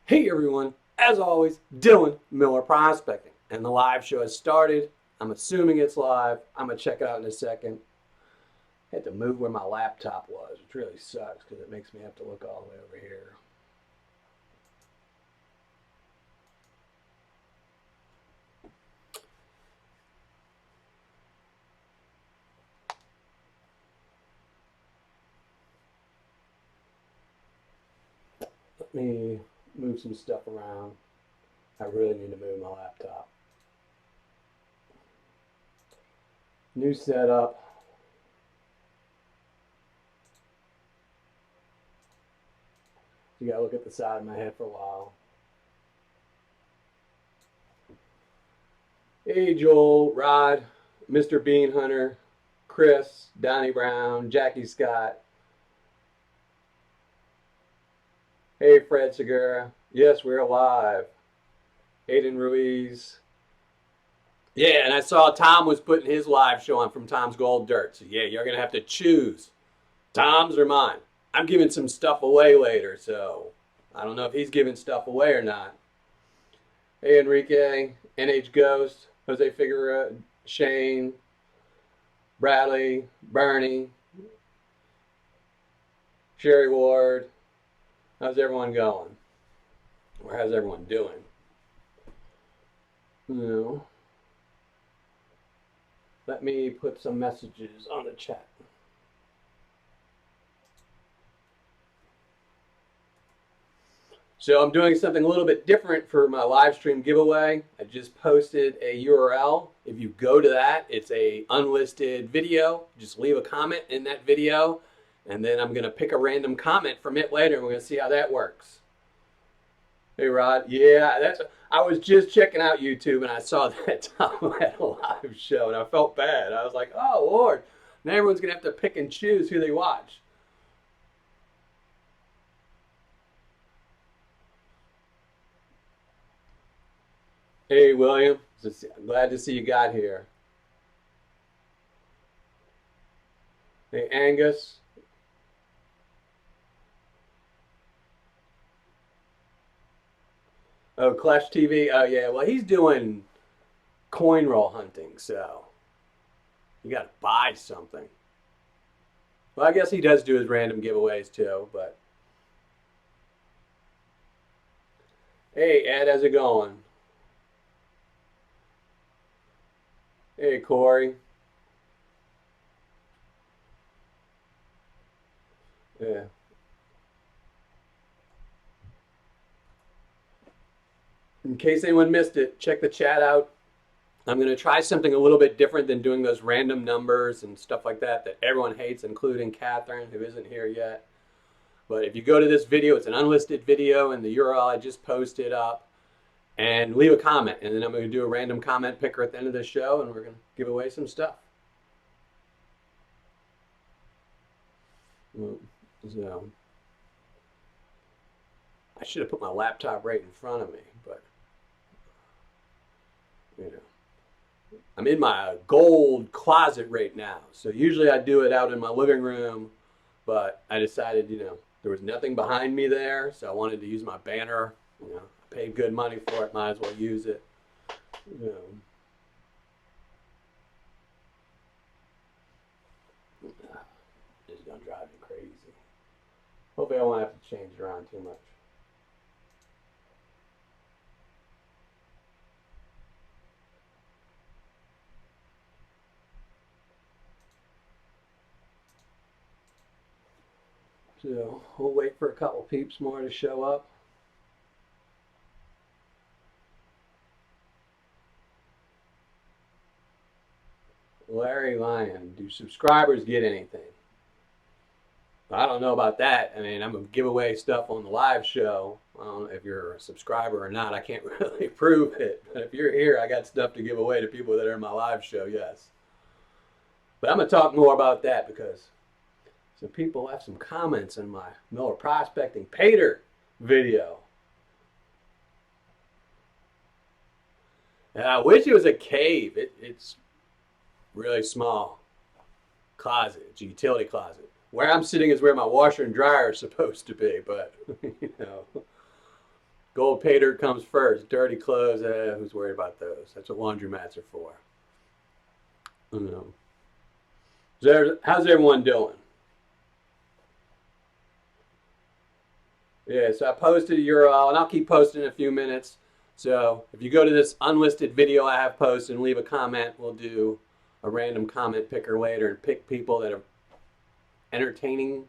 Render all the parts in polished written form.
Hey everyone, as always, Dylan Miller Prospecting. And the live show has started. I'm assuming it's live. I'm going to check it out in a second. I had to move where my laptop was, which really sucks because it makes me have to look all the way over here. Let me move some stuff around. I really need to move my laptop. New setup. You got to look at the side of my head for a while. Hey Joel, Rod, Mr. Bean Hunter, Chris, Donnie Brown, Jackie Scott. Hey Fred Segura. Yes, we're alive. Aiden Ruiz. Yeah, and I saw Tom was putting his live show on from Tom's Gold Dirt. So yeah, you're gonna have to choose Tom's or mine. I'm giving some stuff away later, so I don't know if he's giving stuff away or not. Hey Enrique, NH Ghost, Jose Figueroa, Shane, Bradley, Bernie, Sherry Ward. How's everyone going? Or how's everyone doing? No. Let me put some messages on the chat. So I'm doing something a little bit different for my live stream giveaway. I just posted a URL. If you go to that, it's a unlisted video. Just leave a comment in that video, and then I'm going to pick a random comment from it later, and we're going to see how that works. Hey Rod, yeah, I was just checking out YouTube and I saw that Tom had a live show and I felt bad. I was like, oh Lord, now everyone's gonna have to pick and choose who they watch. Hey William, I'm glad to see you got here. Hey Angus. Oh, Clash TV. Oh yeah, well he's doing coin roll hunting, so you gotta buy something. Well, I guess he does do his random giveaways too, but hey Ed, how's it going? Hey Corey. Yeah. In case anyone missed it, check the chat out. I'm going to try something a little bit different than doing those random numbers and stuff like that that everyone hates, including Catherine, who isn't here yet. But if you go to this video, it's an unlisted video, and the URL I just posted up, and leave a comment. And then I'm going to do a random comment picker at the end of the show, and we're going to give away some stuff. So, I should have put my laptop right in front of me, but, you know. I'm in my gold closet right now. So usually I do it out in my living room, but I decided, there was nothing behind me there, so I wanted to use my banner. I paid good money for it, might as well use it. You know. It's gonna drive me crazy. Hopefully I won't have to change it around too much. So we'll wait for a couple peeps more to show up. Larry Lyon, do subscribers get anything? I don't know about that. I mean, I'm going to give away stuff on the live show. I don't know if you're a subscriber or not. I can't really prove it. But if you're here, I got stuff to give away to people that are in my live show, yes. But I'm going to talk more about that because some people left some comments in my Miller Prospecting Pater video. And I wish it was a cave. It's really small closet. It's a utility closet. Where I'm sitting is where my washer and dryer are supposed to be, but Gold pay dirt comes first. Dirty clothes, who's worried about those? That's what laundromats are for. I don't know. How's everyone doing? Yeah, so I posted a URL, and I'll keep posting in a few minutes. So if you go to this unlisted video I have posted and leave a comment, we'll do a random comment picker later and pick people that are entertaining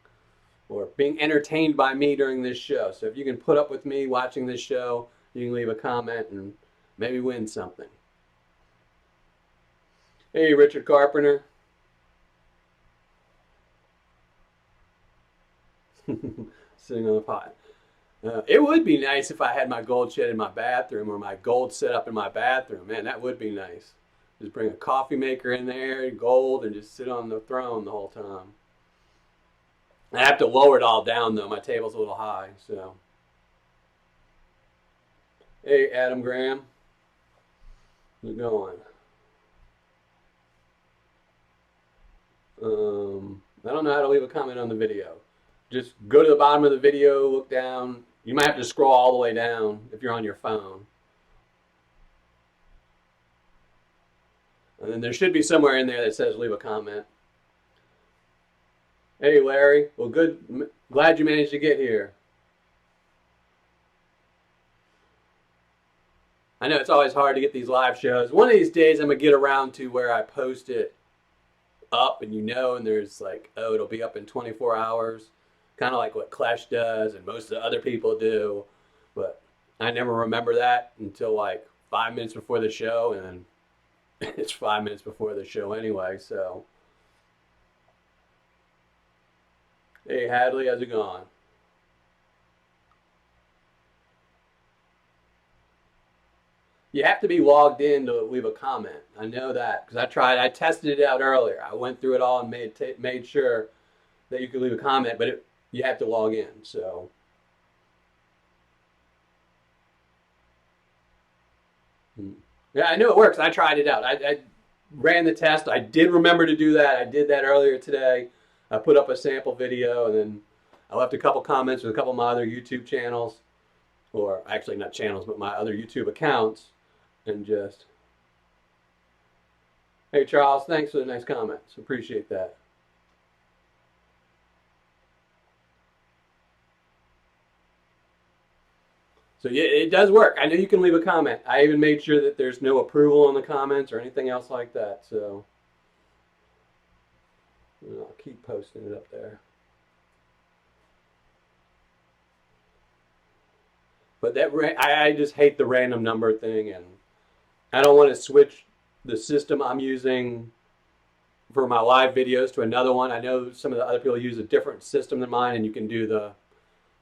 or being entertained by me during this show. So if you can put up with me watching this show, you can leave a comment and maybe win something. Hey, Richard Carpenter. Sitting on the pot. It would be nice if I had my gold shed in my bathroom or my gold set up in my bathroom. Man, that would be nice. Just bring a coffee maker in there, gold, and just sit on the throne the whole time. I have to lower it all down, though. My table's a little high, so. Hey, Adam Graham. How's it going? I don't know how to leave a comment on the video. Just go to the bottom of the video, look down. You might have to scroll all the way down if you're on your phone. And then there should be somewhere in there that says leave a comment. Hey, Larry. Well, good. Glad you managed to get here. I know it's always hard to get these live shows. One of these days I'm going to get around to where I post it up and and there's like, oh, it'll be up in 24 hours. Kind of like what Clash does and most of the other people do. But I never remember that until like 5 minutes before the show, and then it's 5 minutes before the show anyway, so. Hey, Hadley, how's it going? You have to be logged in to leave a comment. I know that because I tested it out earlier. I went through it all and made sure that you could leave a comment, but you have to log in, so. Yeah, I know it works. I tried it out. I ran the test. I did remember to do that. I did that earlier today. I put up a sample video, and then I left a couple comments with a couple of my other YouTube channels, or actually not channels, but my other YouTube accounts, and just. Hey, Charles, thanks for the nice comments. Appreciate that. So yeah, it does work. I know you can leave a comment. I even made sure that there's no approval on the comments or anything else like that. So I'll keep posting it up there. But I just hate the random number thing, and I don't want to switch the system I'm using for my live videos to another one. I know some of the other people use a different system than mine, and you can do the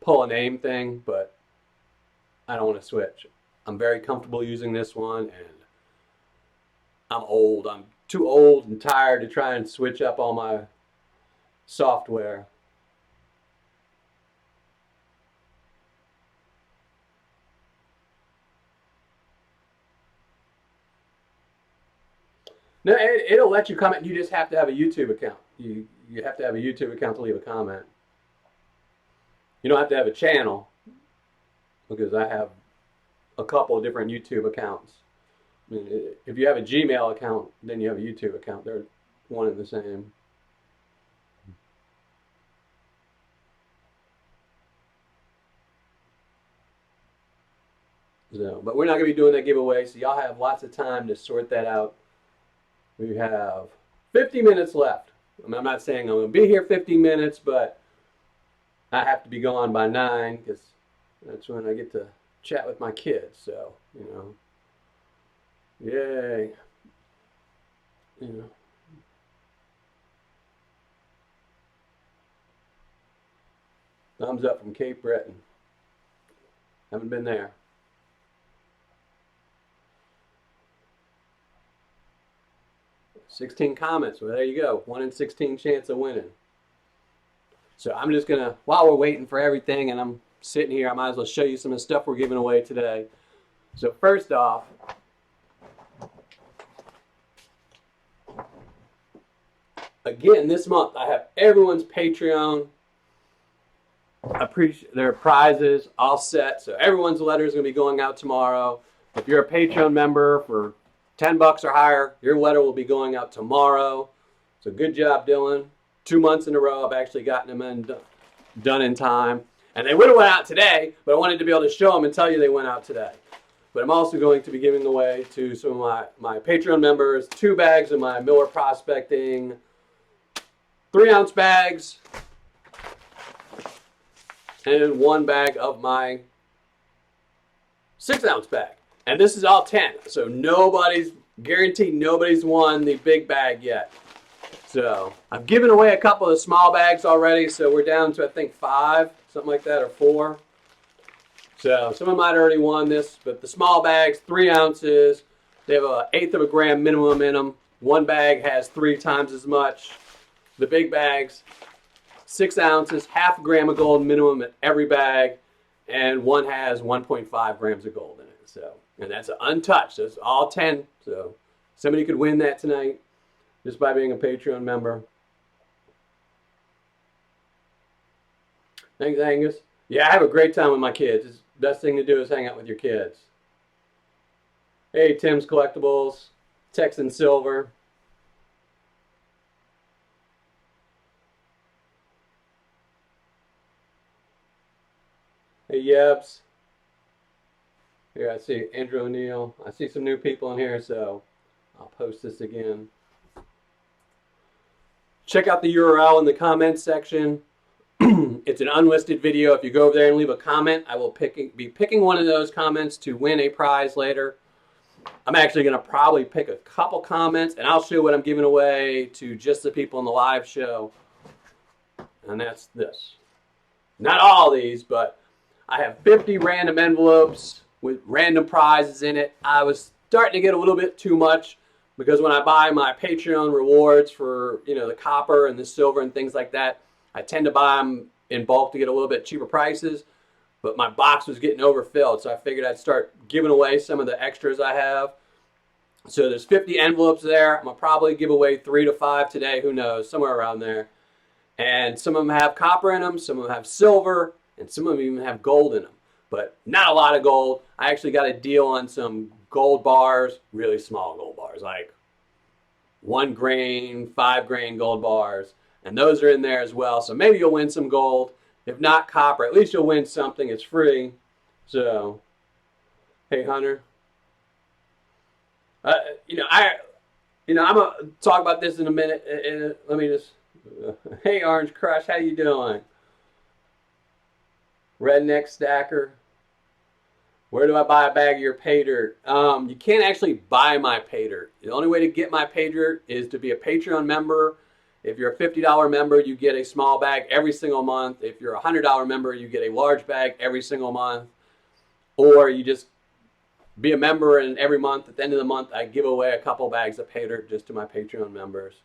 pull a name thing, but I don't want to switch. I'm very comfortable using this one, and I'm old. I'm too old and tired to try and switch up all my software. No, it'll let you comment. You just have to have a YouTube account. You have to have a YouTube account to leave a comment. You don't have to have a channel, because I have a couple of different YouTube accounts. I mean, if you have a Gmail account, then you have a YouTube account. They're one and the same. So, but we're not going to be doing that giveaway, so y'all have lots of time to sort that out. We have 50 minutes left. I'm not saying I'm going to be here 50 minutes, but I have to be gone by 9 because that's when I get to chat with my kids. So, yay. Thumbs up from Cape Breton. Haven't been there. $16 comments. Well, there you go. 1 in 16 chance of winning. So I'm just going to, while we're waiting for everything and I'm sitting here, I might as well show you some of the stuff we're giving away today. So first off, again, this month I have everyone's Patreon appreciate their prizes all set. So everyone's letter is going to be going out tomorrow. If you're a Patreon member for $10 or higher, your letter will be going out tomorrow. So good job, Dylan. 2 months in a row, I've actually gotten them done in time. And they would have went out today, but I wanted to be able to show them and tell you they went out today. But I'm also going to be giving away to some of my Patreon members 2 bags of my Miller Prospecting 3-ounce bags and 1 bag of my 6-ounce bag. And this is all 10. So guaranteed nobody's won the big bag yet. So I've given away a couple of small bags already. So we're down to, I think, 5, something like that, or 4. So someone might have already won this, but the small bags, 3 ounces, they have 1/8 of a gram minimum in them. 1 bag has 3 times as much. The big bags, 6 ounces, 1/2 gram of gold minimum in every bag, and one has 1.5 grams of gold in it. So, and that's untouched. That's all 10. So somebody could win that tonight just by being a Patreon member. Thanks, Angus. Yeah, I have a great time with my kids. It's the best thing to do is hang out with your kids. Hey, Tim's Collectibles, Texan Silver. Hey, Yebs. Here, I see Andrew O'Neill. I see some new people in here, so I'll post this again. Check out the URL in the comments section. It's an unlisted video. If you go over there and leave a comment, I will be picking one of those comments to win a prize later. I'm actually going to probably pick a couple comments, and I'll show what I'm giving away to just the people in the live show. And that's this. Not all these, but I have 50 random envelopes with random prizes in it. I was starting to get a little bit too much because when I buy my Patreon rewards for, the copper and the silver and things like that, I tend to buy them in bulk to get a little bit cheaper prices, but my box was getting overfilled, so I figured I'd start giving away some of the extras I have. So there's 50 envelopes there. I'm going to probably give away 3 to 5 today, who knows, somewhere around there. And some of them have copper in them, some of them have silver, and some of them even have gold in them. But not a lot of gold. I actually got a deal on some gold bars, really small gold bars, like 1 grain, 5 grain gold bars. And those are in there as well. So maybe you'll win some gold. If not copper, at least you'll win something. It's free. So, hey, Hunter. I'm gonna talk about this in a minute. And let me just. Hey, Orange Crush, how you doing? Redneck Stacker. Where do I buy a bag of your pay dirt? You can't actually buy my pay dirt. The only way to get my pay dirt is to be a Patreon member. If you're a $50 member, you get a small bag every single month. If you're a $100 member, you get a large bag every single month. Or you just be a member, and every month, at the end of the month, I give away a couple bags of pay dirt just to my Patreon members.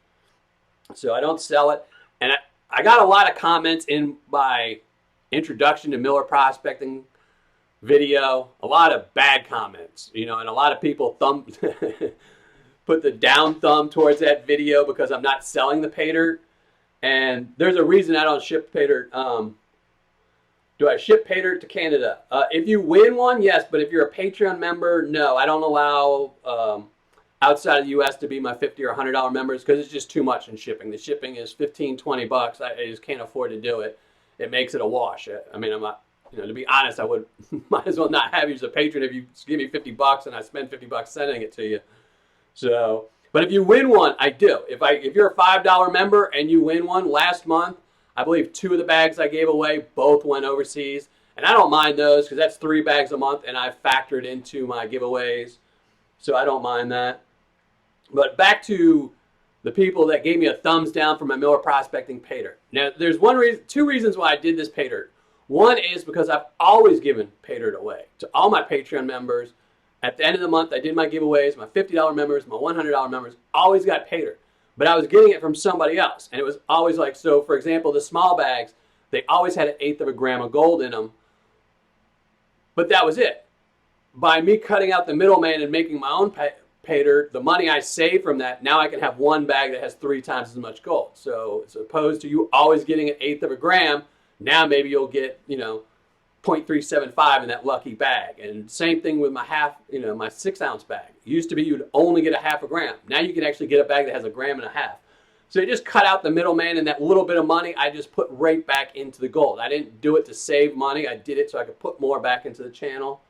So I don't sell it. And I got a lot of comments in my introduction to Miller Prospecting video. A lot of bad comments, and a lot of people put the down thumb towards that video because I'm not selling the pay dirt. And there's a reason I don't ship pay dirt. Do I ship pay dirt to Canada? If you win one, yes. But if you're a Patreon member, no. I don't allow outside of the U.S. to be my $50 or $100 members because it's just too much in shipping. The shipping is $15-20. I just can't afford to do it. It makes it a wash. I mean, I'm not, to be honest, I would might as well not have you as a patron if you give me $50 and I spend $50 sending it to you. So, but if you win one, I do. If you're a $5 member and you win one, last month, I believe 2 of the bags I gave away both went overseas. And I don't mind those because that's 3 bags a month and I factored into my giveaways. So I don't mind that. But back to the people that gave me a thumbs down for my Miller Prospecting pay dirt. Now, there's 2 reasons why I did this pay dirt. One is because I've always given pay dirt away to all my Patreon members. At the end of the month, I did my giveaways. My $50 members, my $100 members always got pay dirt. But I was getting it from somebody else. And it was always like, so for example, the small bags, they always had 1/8 of a gram of gold in them. But that was it. By me cutting out the middleman and making my own pay dirt, the money I save from that, now I can have 1 bag that has 3 times as much gold. So as opposed to you always getting 1/8 of a gram, Now maybe you'll get, 0.375 in that lucky bag. And same thing with my my 6-ounce bag. It used to be you'd only get a half a gram. Now you can actually get a bag that has a gram and a half. So you just cut out the middleman, and that little bit of money I just put right back into the gold. I didn't do it to save money. I did it so I could put more back into the channel.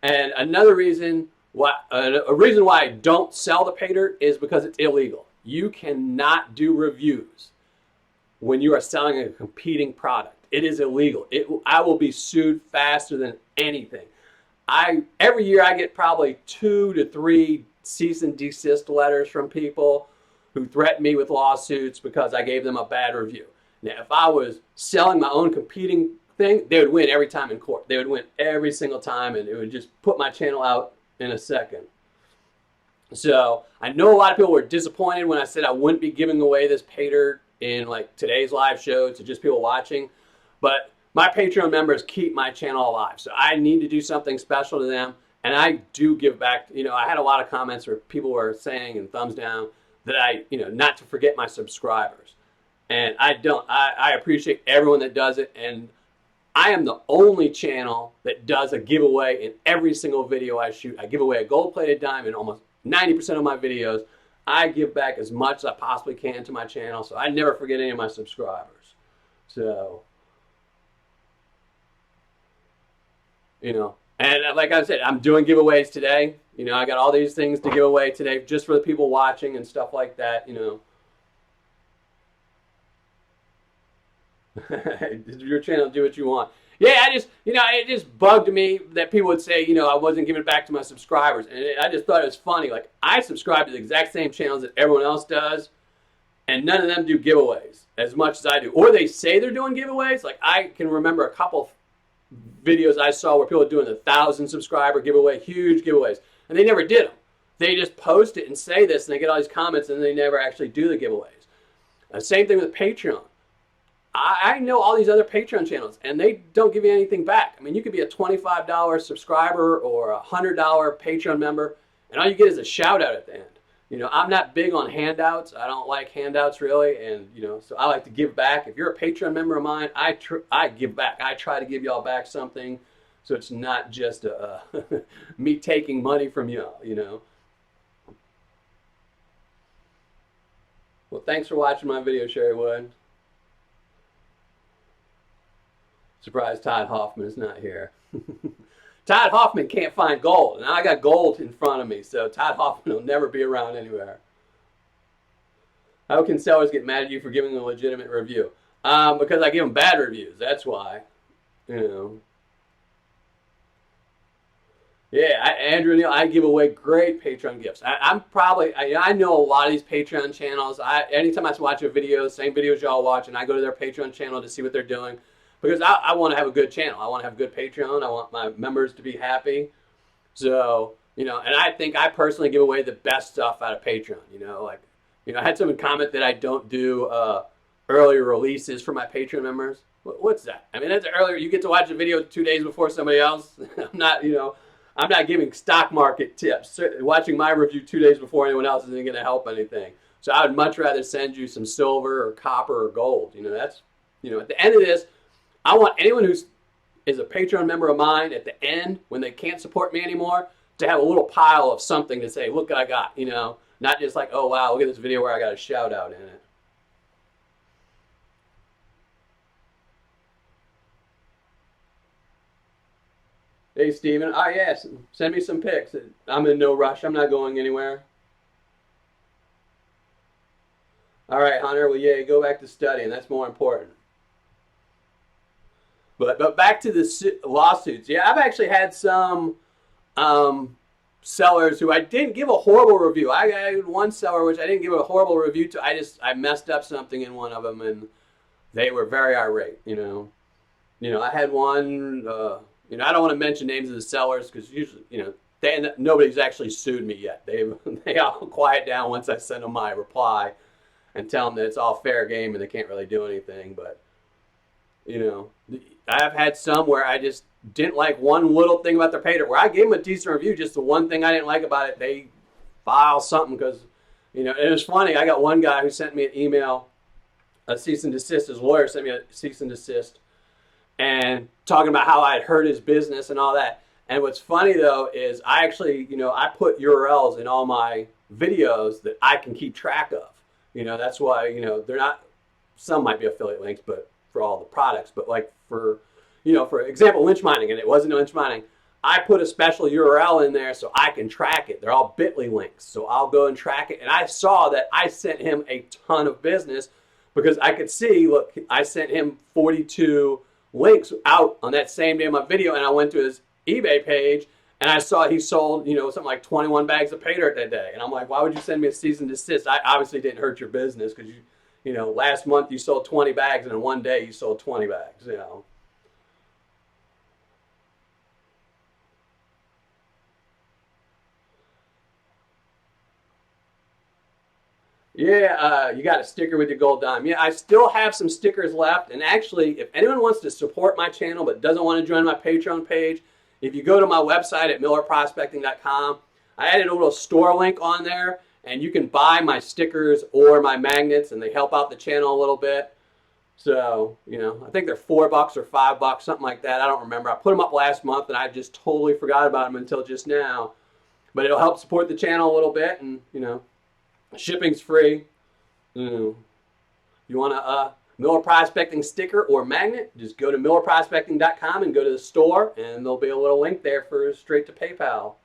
And another reason why, a reason why I don't sell the pay dirt is because it's illegal. You cannot do reviews when you are selling a competing product. It is illegal. I will be sued faster than anything. Every year I get probably 2 to 3 cease and desist letters from people who threaten me with lawsuits because I gave them a bad review. Now, if I was selling my own competing thing, they would win every time in court. They would win every single time, and it would just put my channel out in a second. So I know a lot of people were disappointed when I said I wouldn't be giving away this pay dirt in like today's live show to just people watching. But my Patreon members keep my channel alive. So I need to do something special to them. And I do give back. I had a lot of comments where people were saying and thumbs down that not to forget my subscribers. And I don't. I appreciate everyone that does it. And I am the only channel that does a giveaway in every single video I shoot. I give away a gold-plated dime in almost 90% of my videos. I give back as much as I possibly can to my channel. So I never forget any of my subscribers. So, and like I said, I'm doing giveaways today. I got all these things to give away today just for the people watching and stuff like that, Your channel, do what you want. Yeah, it just bugged me that people would say, I wasn't giving it back to my subscribers. And I just thought it was funny. Like, I subscribe to the exact same channels that everyone else does, and none of them do giveaways as much as I do. Or they say they're doing giveaways. Like, I can remember a couple videos I saw where people are doing 1,000 subscriber giveaway, huge giveaways, and they never did them. They just post it and say this, and they get all these comments, and they never actually do the giveaways. Same thing with Patreon. I know all these other Patreon channels, and they don't give you anything back. I mean, you could be a $25 subscriber or a $100 Patreon member, and all you get is a shout out at the end. I'm not big on handouts. I don't like handouts really, and so I like to give back. If you're a Patreon member of mine, I give back. I try to give y'all back something, so it's not just me taking money from y'all. Well, thanks for watching my video, Sherry Wood. Surprised Todd Hoffman is not here. Todd Hoffman can't find gold, and I got gold in front of me, so Todd Hoffman will never be around anywhere. How can sellers get mad at you for giving a legitimate review? Because I give them bad reviews, that's why. Yeah, Andrew Neal, I give away great Patreon gifts. I know a lot of these Patreon channels. Anytime I watch a video, same videos y'all watch, and I go to their Patreon channel to see what they're doing. Because I want to have a good channel. I want to have a good Patreon. I want my members to be happy. So, and I think I personally give away the best stuff out of Patreon. I had someone comment that I don't do earlier releases for my Patreon members. What's that? I mean, that's earlier. You get to watch a video 2 days before somebody else. I'm not giving stock market tips. Watching my review 2 days before anyone else isn't going to help anything. So I would much rather send you some silver or copper or gold. At the end of this, I want anyone who is a Patreon member of mine at the end, when they can't support me anymore, to have a little pile of something to say, look what I got, Not just like, oh, wow, look at this video where I got a shout out in it. Hey, Steven. Oh, yes, send me some pics. I'm in no rush. I'm not going anywhere. All right, Hunter. Well, yeah, go back to studying. That's more important. But back to the lawsuits. Yeah, I've actually had some sellers who I didn't give a horrible review. I had one seller which I didn't give a horrible review to. I messed up something in one of them, and they were very irate. I had one. I don't want to mention names of the sellers because usually, nobody's actually sued me yet. They all quiet down once I send them my reply and tell them that it's all fair game and they can't really do anything. But I've had some where I just didn't like one little thing about their pay dirt, where I gave them a decent review, just the one thing I didn't like about it, they file something because, it was funny. I got one guy who sent me an email a cease and desist. His lawyer sent me a cease and desist, and talking about how I had hurt his business and all that. And what's funny though is I actually, I put URLs in all my videos that I can keep track of. That's why, they're not, some might be affiliate links, but for all the products, but like for example, lynch mining, and it wasn't lynch mining. I put a special URL in there so I can track it. They're all bit.ly links. So I'll go and track it. And I saw that I sent him a ton of business because I could see, look, I sent him 42 links out on that same day of my video, and I went to his eBay page and I saw he sold, something like 21 bags of pay dirt that day. And I'm like, why would you send me a cease and desist? I obviously didn't hurt your business because last month you sold 20 bags and in one day you sold 20 bags. Yeah, you got a sticker with your gold dime. Yeah, I still have some stickers left. And actually, if anyone wants to support my channel but doesn't want to join my Patreon page, if you go to my website at millerprospecting.com, I added a little store link on there, and you can buy my stickers or my magnets, and they help out the channel a little bit. So, I think they're $4 or $5, something like that. I don't remember. I put them up last month, and I just totally forgot about them until just now. But it'll help support the channel a little bit, and, shipping's free. You want a Miller Prospecting sticker or magnet? Just go to millerprospecting.com and go to the store, and there'll be a little link there for straight to PayPal.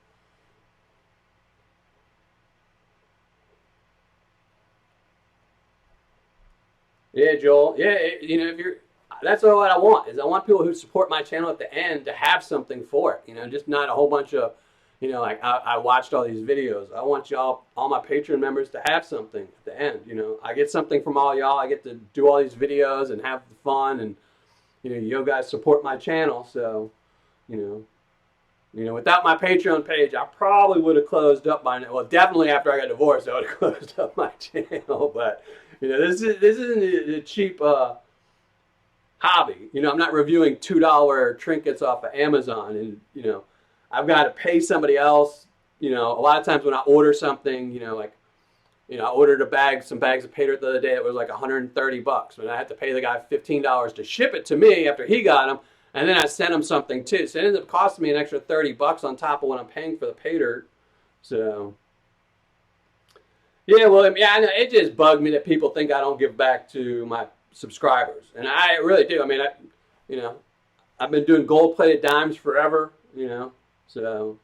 Yeah, Joel. Yeah, if you're, that's what I want. Is I want people who support my channel at the end to have something for it. Just not a whole bunch of like I watched all these videos. I want y'all, all my Patreon members, to have something at the end. I get something from all y'all. I get to do all these videos and have the fun, and you guys support my channel. So, without my Patreon page, I probably would have closed up by now. Well, definitely after I got divorced, I would have closed up my channel. But this isn't a cheap hobby. I'm not reviewing $2 trinkets off of Amazon, and I've got to pay somebody else. A lot of times when I order something, I ordered some bags of pay dirt the other day. It was like $130, and I had to pay the guy $15 to ship it to me after he got them, and then I sent him something too. So it ended up costing me an extra $30 on top of what I'm paying for the pay dirt. So yeah, well, yeah, I know it just bugged me that people think I don't give back to my subscribers, and I really do. I mean, I've been doing gold-plated dimes forever. So,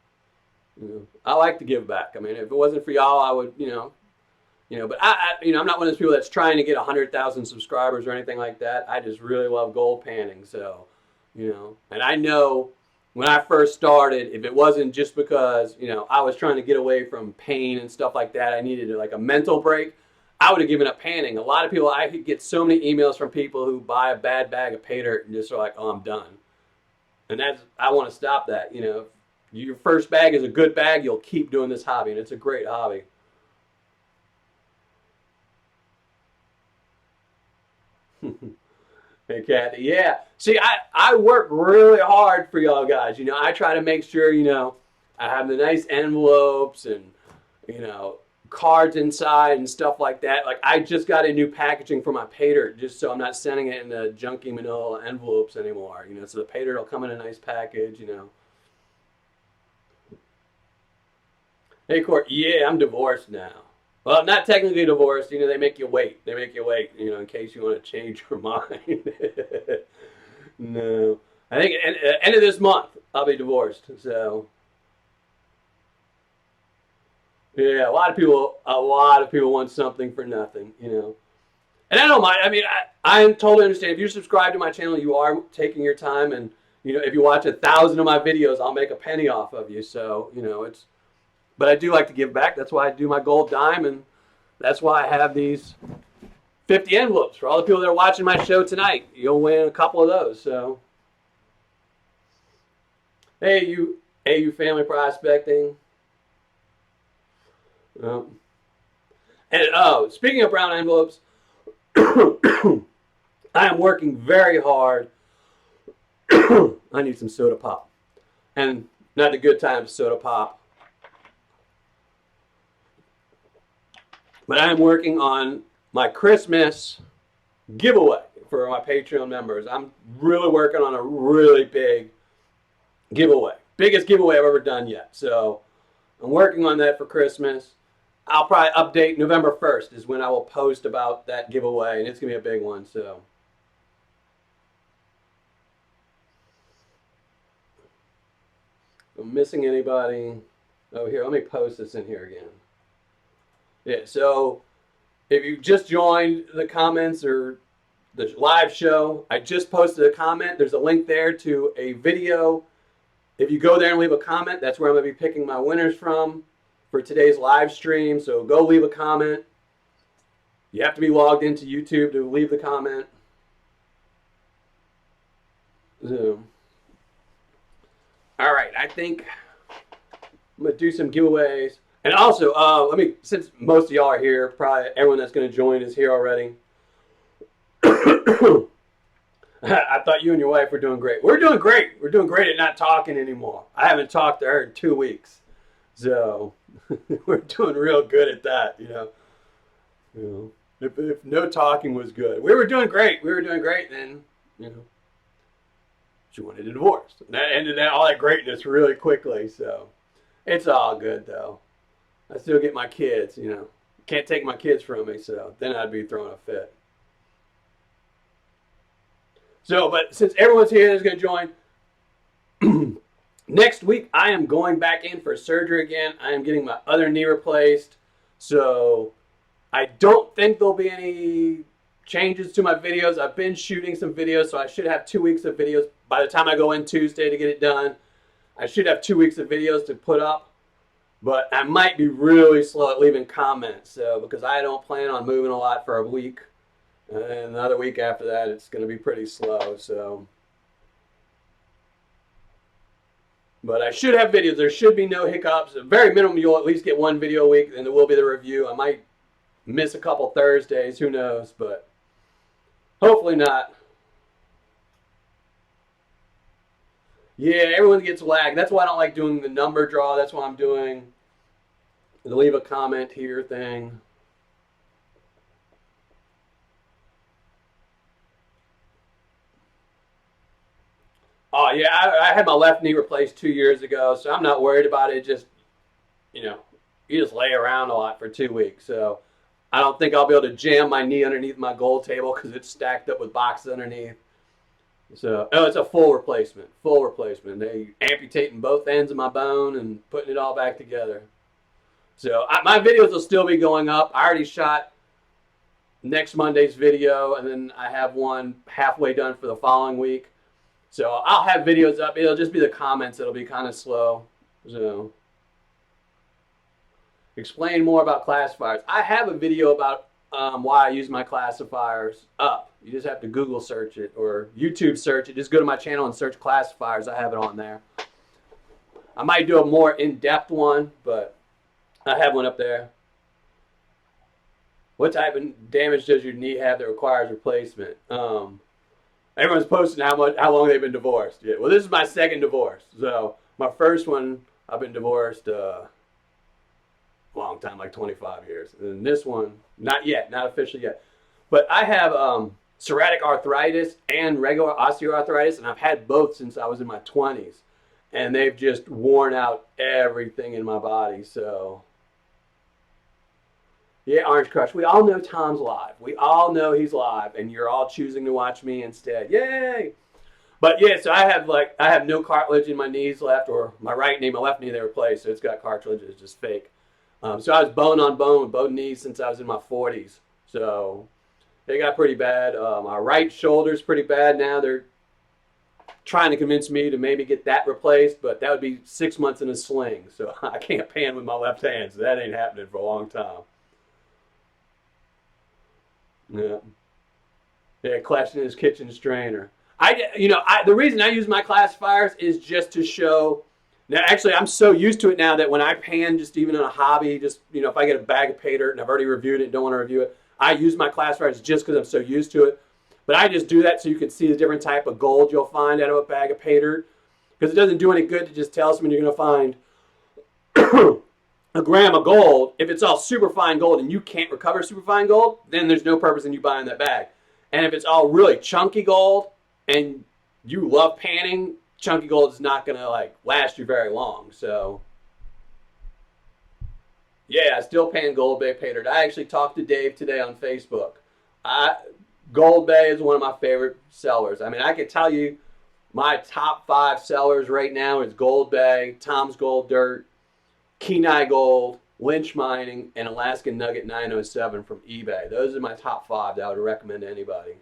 I like to give back. I mean, if it wasn't for y'all, I would, but I'm not one of those people that's trying to get 100,000 subscribers or anything like that. I just really love gold panning. So, and I know when I first started, if it wasn't just because, I was trying to get away from pain and stuff like that, I needed like a mental break, I would have given up panning. A lot of people, I could get so many emails from people who buy a bad bag of pay dirt and just are like, oh, I'm done. And I want to stop that. Your first bag is a good bag, you'll keep doing this hobby, and it's a great hobby. Hey, Kathy. Yeah. See, I work really hard for y'all guys. I try to make sure, I have the nice envelopes and, cards inside and stuff like that. Like, I just got a new packaging for my pay dirt just so I'm not sending it in the junky manila envelopes anymore. So the pay dirt will come in a nice package, Hey, Court. Yeah, I'm divorced now. Well, not technically divorced. They make you wait. They make you wait, in case you want to change your mind. No. I think at the end of this month, I'll be divorced. So, yeah, a lot of people want something for nothing, And I don't mind. I mean, I totally understand. If you subscribe to my channel, you are taking your time, and if you watch 1,000 of my videos, I'll make a penny off of you. So, it's. But I do like to give back. That's why I do my gold dime, and that's why I have these 50 envelopes for all the people that are watching my show tonight. You'll win a couple of those. So, hey, you family prospecting. And speaking of brown envelopes, I am working very hard. I need some soda pop, and not a good time to soda pop. But I am working on my Christmas giveaway for my Patreon members. I'm really working on a really big giveaway. Biggest giveaway I've ever done yet. So I'm working on that for Christmas. I'll probably update November 1st is when I will post about that giveaway, and it's going to be a big one. So if I'm missing anybody. Oh, here, let me post this in here again. Yeah, so if you just joined the comments or the live show, I just posted a comment. There's a link there to a video. If you go there and leave a comment, that's where I'm going to be picking my winners from for today's live stream. So go leave a comment. You have to be logged into YouTube to leave the comment. So, all right, I think I'm going to do some giveaways. And also, since most of y'all are here, probably everyone that's going to join is here already. I thought you and your wife were doing great. We're doing great. We're doing great at not talking anymore. I haven't talked to her in 2 weeks. So we're doing real good at that, If no talking was good. We were doing great. Then, she wanted a divorce. And that ended all that greatness really quickly. So it's all good, though. I still get my kids, Can't take my kids from me, so then I'd be throwing a fit. So, but since everyone's here that's going to join, next week I am going back in for surgery again. I am getting my other knee replaced. So I don't think there'll be any changes to my videos. I've been shooting some videos, so I should have 2 weeks of videos. By the time I go in Tuesday to get it done, I should have 2 weeks of videos to put up. But I might be really slow at leaving comments, because I don't plan on moving a lot for a week. And another week after that, it's going to be pretty slow. So, but I should have videos. There should be no hiccups. At very minimum, you'll at least get one video a week, and there will be the review. I might miss a couple Thursdays. Who knows? But hopefully not. Yeah, everyone gets lagged. That's why I don't like doing the number draw. That's why I'm doing the leave a comment here thing. Oh, yeah, I had my left knee replaced 2 years ago, so I'm not worried about it. Just, you just lay around a lot for 2 weeks. So I don't think I'll be able to jam my knee underneath my goal table because it's stacked up with boxes underneath. So, it's a full replacement. They amputating both ends of my bone and putting it all back together. So my videos will still be going up. I already shot next Monday's video, and then I have one halfway done for the following week. So I'll have videos up. It'll just be the comments that'll be kind of slow. So explain more about classifiers. I have a video about why I use my classifiers up. You just have to Google search it or YouTube search it. Just go to my channel and search classifiers. I have it on there. I might do a more in-depth one, but I have one up there. What type of damage does your knee have that requires replacement? Everyone's posting how long they've been divorced. Yeah, well, this is my second divorce. So my first one, I've been divorced a long time, like 25 years. And this one, not yet, not officially yet. But I have psoriatic arthritis and regular osteoarthritis, and I've had both since I was in my 20s. And they've just worn out everything in my body. So, yeah, Orange Crush. We all know Tom's live. We all know he's live, and you're all choosing to watch me instead. Yay! But yeah, so I have no cartilage in my knees left, or my right knee, my left knee they replaced, so it's got cartilage. It's just fake. So I was bone on bone with both knees since I was in my 40s. So they got pretty bad. My right shoulder's pretty bad now. They're trying to convince me to maybe get that replaced, but that would be 6 months in a sling. So I can't pan with my left hand, so that ain't happening for a long time. Yeah. Yeah, clashing his kitchen strainer. The reason I use my classifiers is just to show. Now, actually, I'm so used to it now that when I pan, just even on a hobby, just, if I get a bag of pay dirt and I've already reviewed it and don't want to review it, I use my classifiers just because I'm so used to it. But I just do that so you can see the different type of gold you'll find out of a bag of pay dirt. Because it doesn't do any good to just tell someone you're going to find a gram of gold. If it's all superfine gold and you can't recover superfine gold, then there's no purpose in you buying that bag. And if it's all really chunky gold and you love panning, chunky gold is not going to like last you very long. So yeah, I still pan Gold Bay pay dirt. I actually talked to Dave today on Facebook. Gold Bay is one of my favorite sellers. I mean, I could tell you my top 5 sellers right now is Gold Bay, Tom's Gold Dirt, Kenai Gold, Lynch Mining, and Alaskan Nugget 907 from eBay. Those are my top 5 that I would recommend to anybody.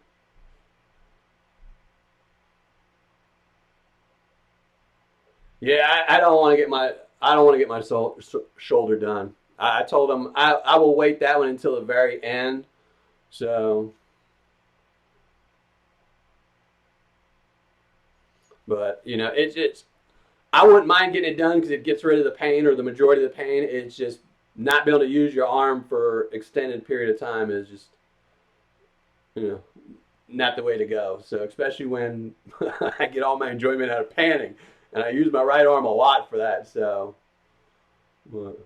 Yeah, I don't want to get my shoulder done. I told him I will wait that one until the very end. So, but you know, it's I wouldn't mind getting it done because it gets rid of the pain or the majority of the pain. It's just not being able to use your arm for extended period of time is just, you know, not the way to go. So especially when I get all my enjoyment out of panning, and I use my right arm a lot for that. So, but,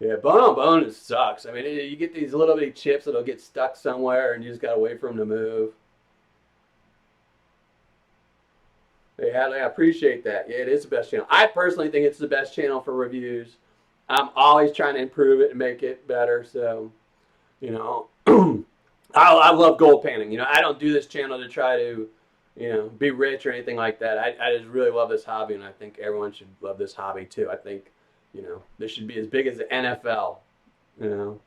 yeah, bone on bone it sucks. I mean, you get these little bitty chips that'll get stuck somewhere, and you just gotta wait for them to move. Hey, Hadley, I appreciate that. Yeah, it is the best channel. I personally think it's the best channel for reviews. I'm always trying to improve it and make it better. So, you know, I love gold panning. You know, I don't do this channel to try to, you know, be rich or anything like that. I just really love this hobby, and I think everyone should love this hobby too. I think, you know, this should be as big as the NFL. You know,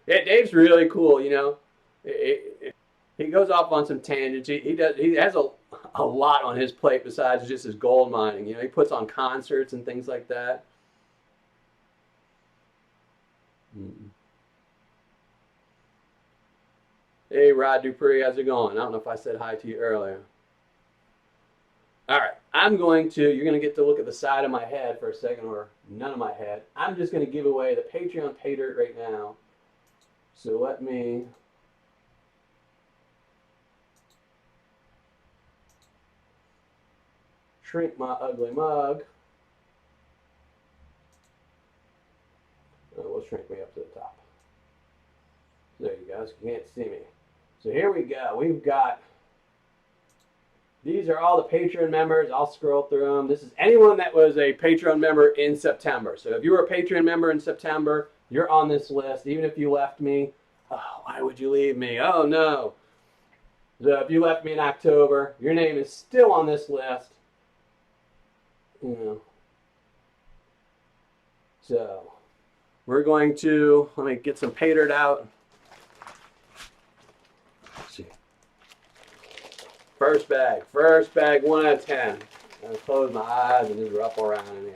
yeah, Dave's really cool. You know, he goes off on some tangents. He has a lot on his plate besides just his gold mining. You know, he puts on concerts and things like that. Mm. Hey, Rod Dupree, how's it going? I don't know if I said hi to you earlier. All right, you're going to get to look at the side of my head for a second, or none of my head. I'm just going to give away the Patreon pay dirt right now. So let me shrink my ugly mug. We'll shrink me up to the top. There you go, so you can't see me. So here we go. These are all the Patreon members. I'll scroll through them. This is anyone that was a Patreon member in September. So if you were a Patreon member in September, you're on this list. Even if you left me, oh, why would you leave me? Oh, no. So if you left me in October, your name is still on this list. You know. So we're going to, let me get some pay dirt out. Let's see. First bag, 1 out of 10. I'm gonna close my eyes and just ruffle around in here.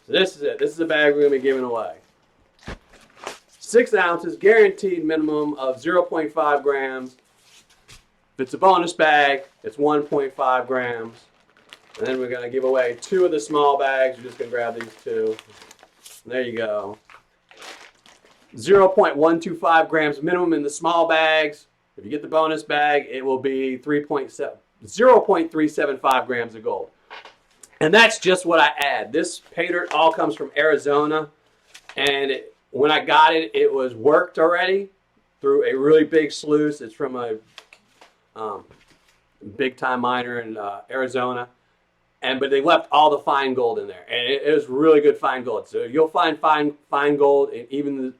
So this is it. This is the bag we're gonna be giving away. 6 ounces, guaranteed minimum of 0.5 grams. If it's a bonus bag, it's 1.5 grams. And then we're gonna give away 2 of the small bags. We're just gonna grab these 2. There you go. 0.125 grams minimum in the small bags. If you get the bonus bag, it will be 0.375 grams of gold. And that's just what I add. This pay dirt all comes from Arizona. And when I got it, it was worked already through a really big sluice. It's from a big-time miner in Arizona. But they left all the fine gold in there. And it was really good fine gold. So you'll find fine gold in even the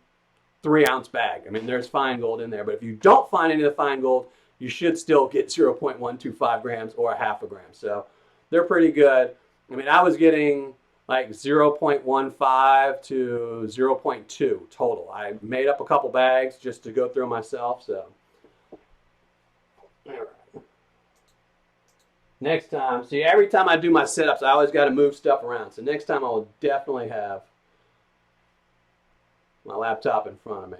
3-ounce bag. I mean, there's fine gold in there, but if you don't find any of the fine gold, you should still get 0.125 grams or a half a gram. So they're pretty good. I mean, I was getting like 0.15 to 0.2 total. I made up a couple bags just to go through myself. So all right. Next time, see, every time I do my setups, I always got to move stuff around. So next time I will definitely have my laptop in front of me.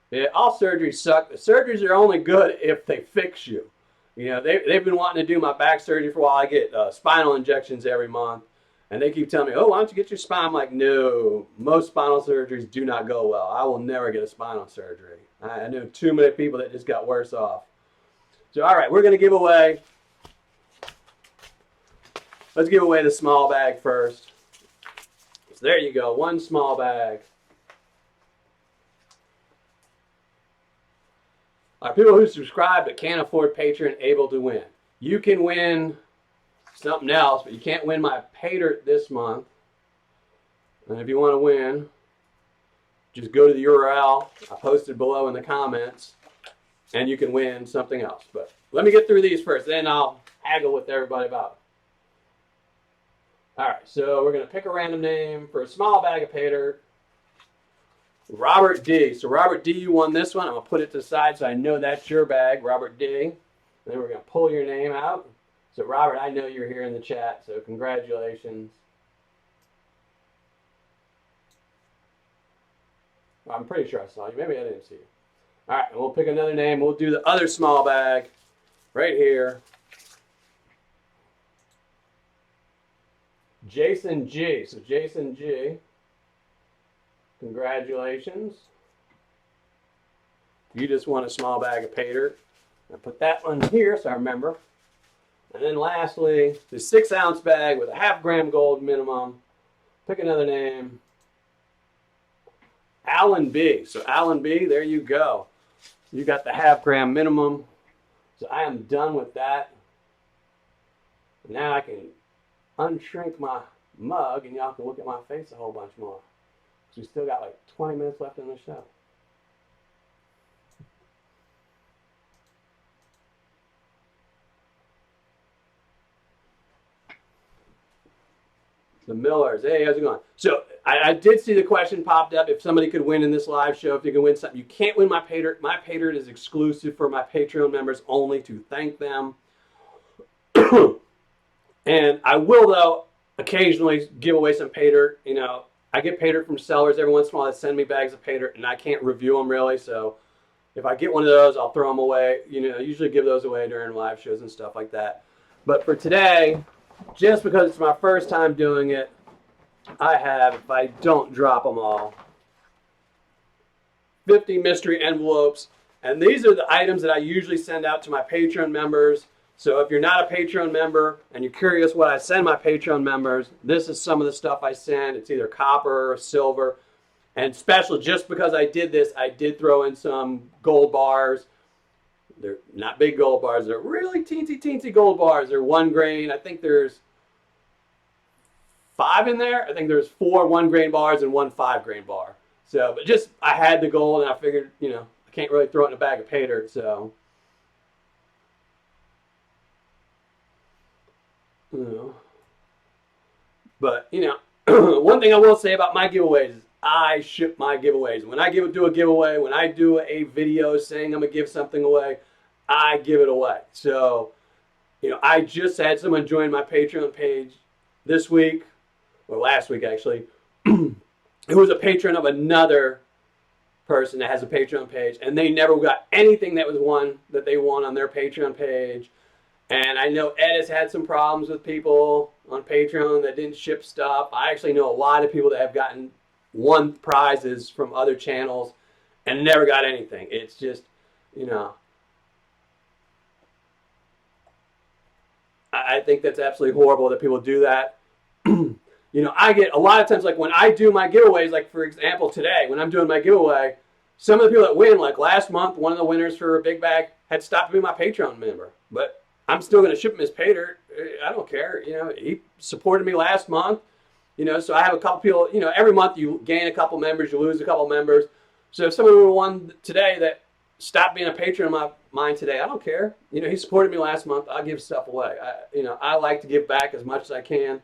Yeah, all surgeries suck. Surgeries are only good if they fix you. You know, they've been wanting to do my back surgery for a while. I get spinal injections every month. And they keep telling me, oh, why don't you get your spine? I'm like, no, most spinal surgeries do not go well. I will never get a spinal surgery. I know too many people that just got worse off. So, all right, we're going to give away. Let's give away the small bag first. So there you go, 1 small bag. Are people who subscribe but can't afford Patreon able to win? You can win something else, but you can't win my pay dirt this month. And if you want to win, just go to the URL I posted below in the comments, and you can win something else. But let me get through these first, then I'll haggle with everybody about it. All right, so we're going to pick a random name for a small bag of pay dirt. Robert D. So Robert D, you won this one. I'm going to put it to the side so I know that's your bag, Robert D. And then we're going to pull your name out. So Robert, I know you're here in the chat, so congratulations. I'm pretty sure I saw you. Maybe I didn't see you. All right, we'll pick another name. We'll do the other small bag right here. Jason G. So Jason G, congratulations. You just won a small bag of pay dirt. I put that one here so I remember. And then lastly, the 6-ounce bag with a half-gram gold minimum. Pick another name. Alan B. So Alan B, there you go. You got the half-gram minimum. So I am done with that. Now I can unshrink my mug and y'all can look at my face a whole bunch more. So we still got like 20 minutes left in the show. The Millers. Hey, how's it going? So I did see the question popped up if somebody could win in this live show, if you can win something. You can't win my pay dirt. My pay dirt is exclusive for my Patreon members only to thank them. And I will, though, occasionally give away some pay dirt. You know, I get pay dirt from sellers every once in a while that send me bags of pay dirt, and I can't review them really. So if I get one of those, I'll throw them away. You know, I usually give those away during live shows and stuff like that. But for today, just because it's my first time doing it, I have, if I don't drop them all, 50 mystery envelopes. And these are the items that I usually send out to my Patreon members. So if you're not a Patreon member and you're curious what I send my Patreon members, this is some of the stuff I send. It's either copper or silver. And special, just because I did this, I did throw in some gold bars. They're not big gold bars. They're really teensy gold bars. They're 1 grain. I think there's 5 in there. I think there's 4 1-grain bars and 1 5-grain bar. So, but just, I had the gold and I figured, you know, I can't really throw it in a bag of pay dirt, so. You know. But, you know, one thing I will say about my giveaways is I ship my giveaways. When I do a giveaway, when I do a video saying I'm going to give something away, I give it away. So, you know, I just had someone join my Patreon page this week, or last week actually, who was a patron of another person that has a Patreon page, and they never got anything that was one that they won on their Patreon page. And I know Ed has had some problems with people on Patreon that didn't ship stuff. I actually know a lot of people that have gotten won prizes from other channels and never got anything. It's just, you know, I think that's absolutely horrible that people do that. You know, I get a lot of times, like when I do my giveaways, like for example today, when I'm doing my giveaway, some of the people that win, like last month, one of the winners for a big bag had stopped being my Patreon member. But I'm still going to ship him his pay dirt. I don't care. You know, he supported me last month. You know, so I have a couple people, you know, every month you gain a couple members, you lose a couple members. So if someone won today that stopped being a patron of mine today, I don't care. You know, he supported me last month. I'll give stuff away. You know, I like to give back as much as I can.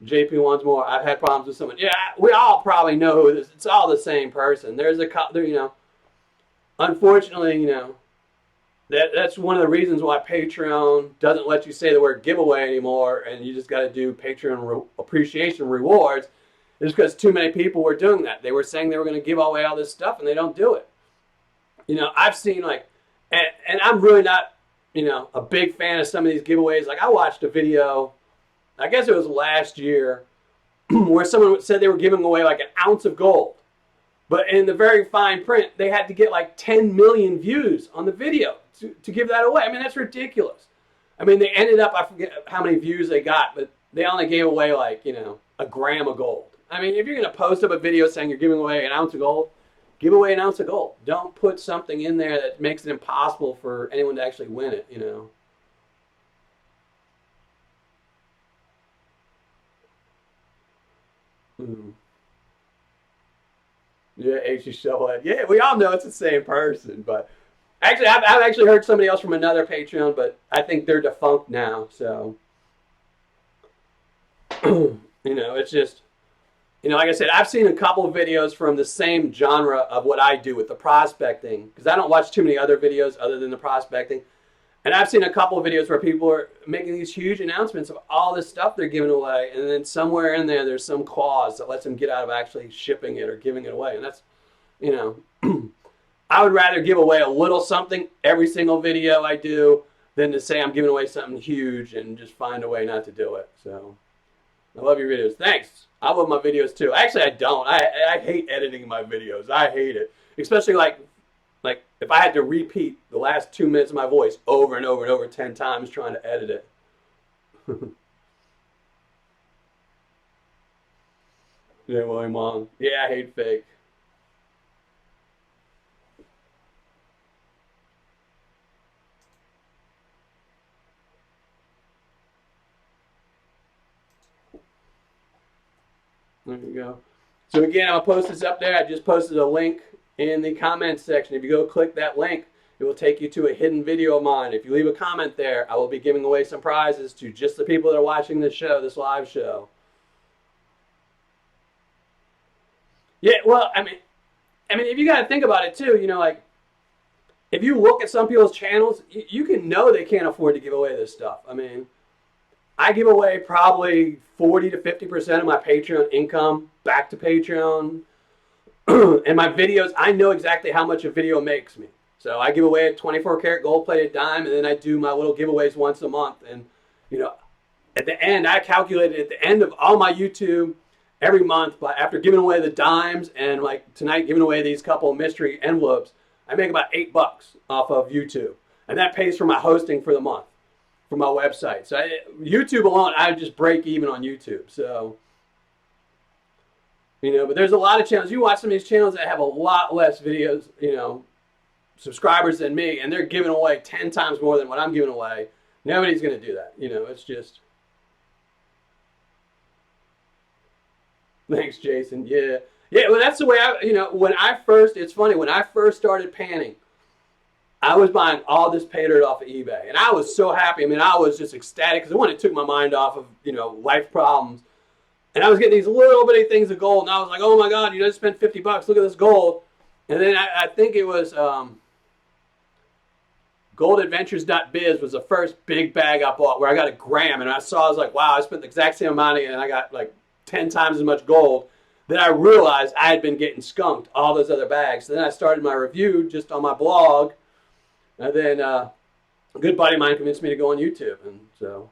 JP wants more. I've had problems with someone. Yeah, we all probably know who this. It's all the same person. There's a couple, you know, unfortunately, you know, that's one of the reasons why Patreon doesn't let you say the word giveaway anymore, and you just got to do Patreon appreciation rewards, is because too many people were doing that. They were saying they were going to give away all this stuff, and they don't do it. You know, I've seen like, and I'm really not, you know, a big fan of some of these giveaways. Like I watched a video, I guess it was last year, where someone said they were giving away like an ounce of gold. But in the very fine print, they had to get like 10 million views on the video to give that away. I mean, that's ridiculous. I mean, they ended up, I forget how many views they got, but they only gave away like, you know, a gram of gold. I mean, if you're going to post up a video saying you're giving away an ounce of gold, give away an ounce of gold. Don't put something in there that makes it impossible for anyone to actually win it, you know. Mm. Yeah, H.G. Shellhead. Yeah, we all know it's the same person, but actually, I've actually heard somebody else from another Patreon, but I think they're defunct now. So, you know, it's just, you know, like I said, I've seen a couple of videos from the same genre of what I do with the prospecting, because I don't watch too many other videos other than the prospecting. And I've seen a couple of videos where people are making these huge announcements of all this stuff they're giving away, and then somewhere in there, there's some clause that lets them get out of actually shipping it or giving it away. And that's, you know, I would rather give away a little something every single video I do than to say I'm giving away something huge and just find a way not to do it. So I love your videos. Thanks. I love my videos too. Actually, I don't. I hate editing my videos. I hate it, especially like if I had to repeat the last 2 minutes of my voice over and over and over 10 times trying to edit it. Yeah, William Wong. Yeah, I hate fake. There you go. So again, I'll post this up there. I just posted a link in the comments section. If you go click that link, it will take you to a hidden video of mine. If you leave a comment there, I will be giving away some prizes to just the people that are watching this show, this live show. Yeah, well, I mean, if you got to think about it too, you know, like if you look at some people's channels, you can know they can't afford to give away this stuff. I mean, I give away probably 40 to 50% of my Patreon income back to Patreon. And my videos, I know exactly how much a video makes me. So I give away a 24 karat gold plated dime, and then I do my little giveaways once a month. And, you know, at the end, I calculated at the end of all my YouTube every month, but after giving away the dimes and like tonight giving away these couple of mystery envelopes, I make about $8 off of YouTube. And that pays for my hosting for the month for my website. So YouTube alone, I just break even on YouTube. So, you know, but there's a lot of channels. You watch some of these channels that have a lot less videos, you know, subscribers than me, and they're giving away 10 times more than what I'm giving away. Nobody's going to do that. You know, it's just. Thanks, Jason. Yeah. Yeah, well, that's the way you know, it's funny, when I first started panning, I was buying all this pay dirt off of eBay, and I was so happy. I mean, I was just ecstatic because it took my mind off of, you know, life problems. And I was getting these little bitty things of gold, and I was like, oh my God, you just spent $50. Look at this gold. And then I think it was goldadventures.biz was the first big bag I bought where I got a gram. And I was like, wow, I spent the exact same amount and I got like 10 times as much gold. Then I realized I had been getting skunked all those other bags. So then I started my review just on my blog. And then a good buddy of mine convinced me to go on YouTube. And so,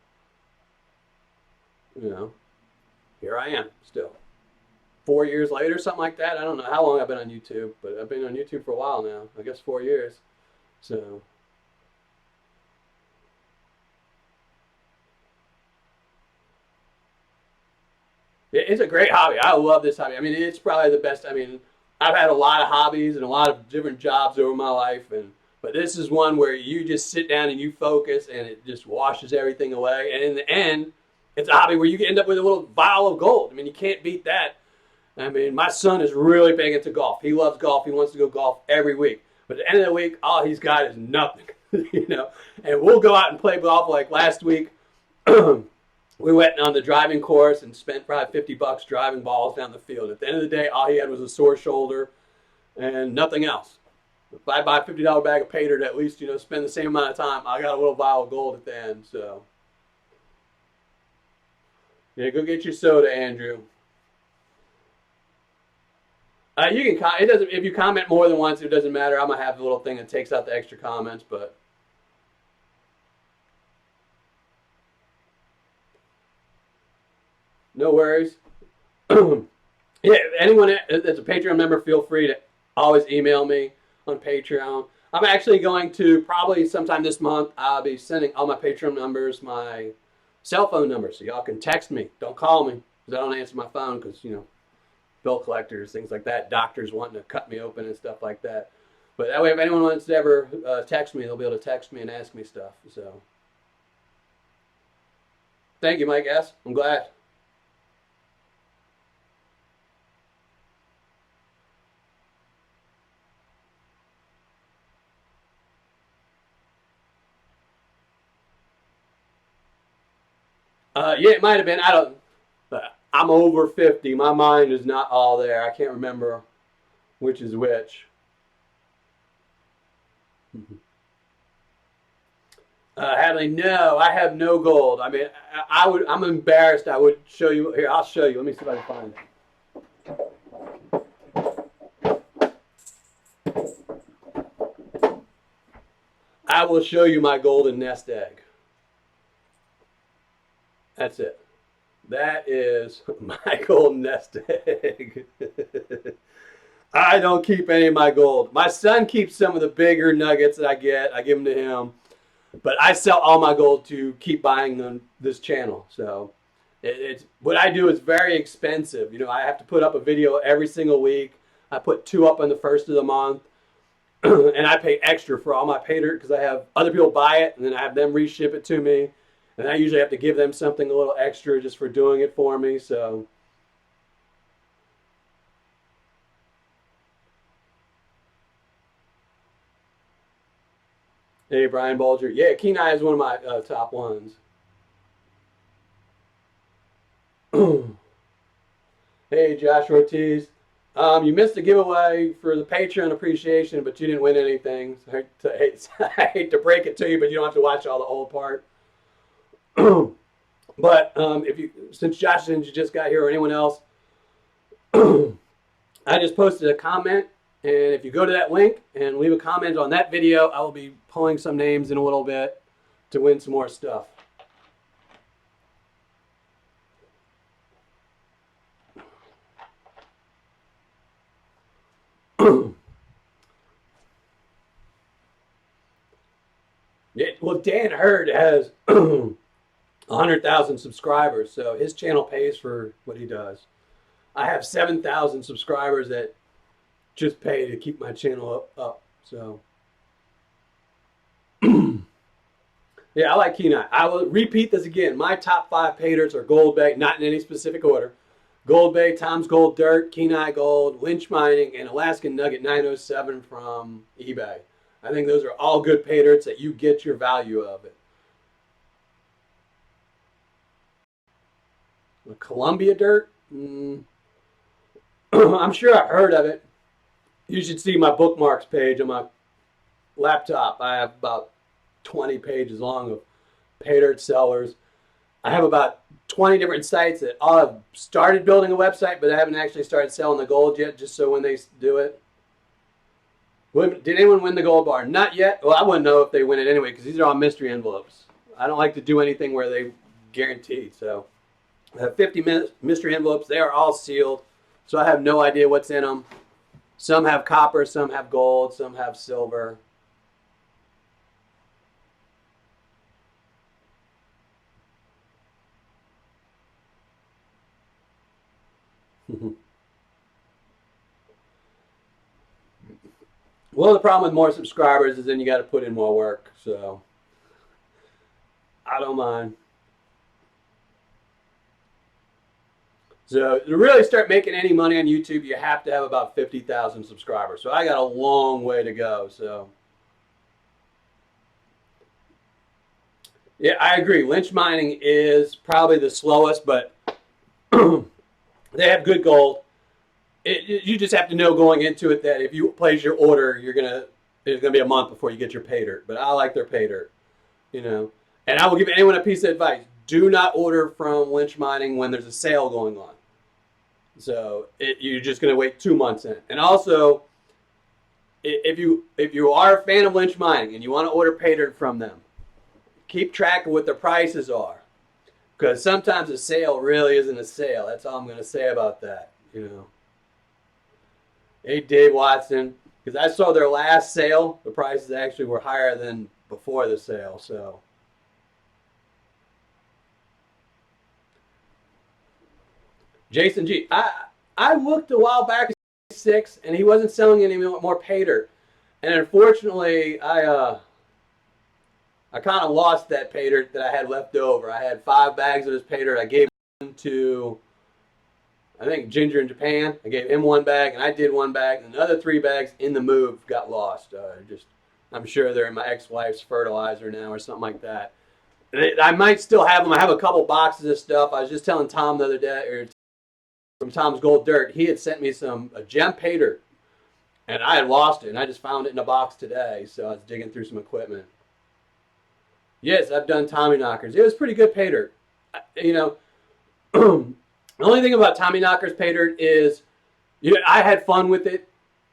you know, here I am still. 4 years later, something like that. I don't know how long I've been on YouTube, but I've been on YouTube for a while now. I guess 4 years. So, it's a great hobby. I love this hobby. I mean, it's probably the best. I mean, I've had a lot of hobbies and a lot of different jobs over my life, but this is one where you just sit down and you focus, and it just washes everything away. And in the end, it's a hobby where you end up with a little vial of gold. I mean, you can't beat that. I mean, my son is really big into golf. He loves golf. He wants to go golf every week. But at the end of the week, all he's got is nothing, you know. And we'll go out and play golf. Like last week, we went on the driving course and spent probably $50 driving balls down the field. At the end of the day, all he had was a sore shoulder and nothing else. If I buy a $50 bag of pay dirt, at least, you know, spend the same amount of time, I got a little vial of gold at the end. So, yeah, go get your soda, Andrew. You can. It doesn't. If you comment more than once, it doesn't matter. I'm gonna have the little thing that takes out the extra comments, but no worries. Yeah, anyone that's a Patreon member, feel free to always email me on Patreon. I'm actually going to probably sometime this month. I'll be sending all my Patreon members my cell phone number, so y'all can text me. Don't call me because I don't answer my phone because, you know, bill collectors, things like that, doctors wanting to cut me open and stuff like that. But that way, if anyone wants to ever text me, they'll be able to text me and ask me stuff. So, thank you, Mike S. I'm glad. Yeah, it might have been. I don't. I'm over 50. My mind is not all there. I can't remember which is which. Hadley, no, I have no gold. I mean, I would. I'm embarrassed. I would show you here. I'll show you. Let me see if I can find it. I will show you my golden nest egg. That's it. That is my golden nest egg. I don't keep any of my gold. My son keeps some of the bigger nuggets that I get. I give them to him. But I sell all my gold to keep buying them this channel. So it's what I do is very expensive. You know, I have to put up a video every single week. I put 2 up on the first of the month. And I pay extra for all my pay dirt because I have other people buy it and then I have them reship it to me. And I usually have to give them something a little extra just for doing it for me. So hey, Brian Bulger. Yeah, Kenai is one of my top ones. Hey, Josh Ortiz. You missed a giveaway for the Patreon appreciation, but you didn't win anything. So I hate to break it to you, but you don't have to watch all the old part. But since Josh, since you just got here, or anyone else, I just posted a comment, and if you go to that link and leave a comment on that video, I will be pulling some names in a little bit to win some more stuff. Yeah, well, Dan Hurd has 100,000 subscribers, so his channel pays for what he does. I have 7,000 subscribers that just pay to keep my channel up. So, yeah, I like Kenai. I will repeat this again. My top 5 pay dirts are Gold Bay, not in any specific order. Gold Bay, Tom's Gold Dirt, Kenai Gold, Lynch Mining, and Alaskan Nugget 907 from eBay. I think those are all good pay dirts that you get your value of it. The Columbia Dirt? I'm sure I've heard of it. You should see my bookmarks page on my laptop. I have about 20 pages long of pay dirt sellers. I have about 20 different sites that all have started building a website, but I haven't actually started selling the gold yet, just so when they do it. Did anyone win the gold bar? Not yet. Well, I wouldn't know if they win it anyway, because these are all mystery envelopes. I don't like to do anything where they guaranteed. So I have 50 mystery envelopes. They are all sealed, so I have no idea what's in them. Some have copper, some have gold, some have silver. Well, the problem with more subscribers is then you got to put in more work. So I don't mind. So to really start making any money on YouTube, you have to have about 50,000 subscribers. So I got a long way to go. So yeah, I agree. Lynch Mining is probably the slowest, but they have good gold. You just have to know going into it that if you place your order, it's gonna be a month before you get your pay dirt. But I like their pay dirt, you know. And I will give anyone a piece of advice: do not order from Lynch Mining when there's a sale going on. So you're just gonna wait 2 months in. And also, if you are a fan of Lynch Mining and you want to order pay dirt from them, keep track of what their prices are, because sometimes a sale really isn't a sale. That's all I'm gonna say about that, you know. Hey, Dave Watson, because I saw their last sale, the prices actually were higher than before the sale. So, Jason G, I looked a while back, 6, and he wasn't selling any more pay dirt. And unfortunately, I kind of lost that pay dirt that I had left over. I had 5 bags of his pay dirt. I gave one to, I think, Ginger in Japan. I gave him 1 bag, and I did 1 bag. And the other 3 bags in the move got lost. I'm sure they're in my ex-wife's fertilizer now or something like that. I might still have them. I have a couple boxes of stuff. I was just telling Tom the other day, or from Tom's Gold Dirt, he had sent me a gem pay dirt, and I had lost it, and I just found it in a box today. So I was digging through some equipment. Yes, I've done Tommy knockers. It was pretty good pay dirt. You know, the only thing about Tommy knockers pay dirt is, I had fun with it,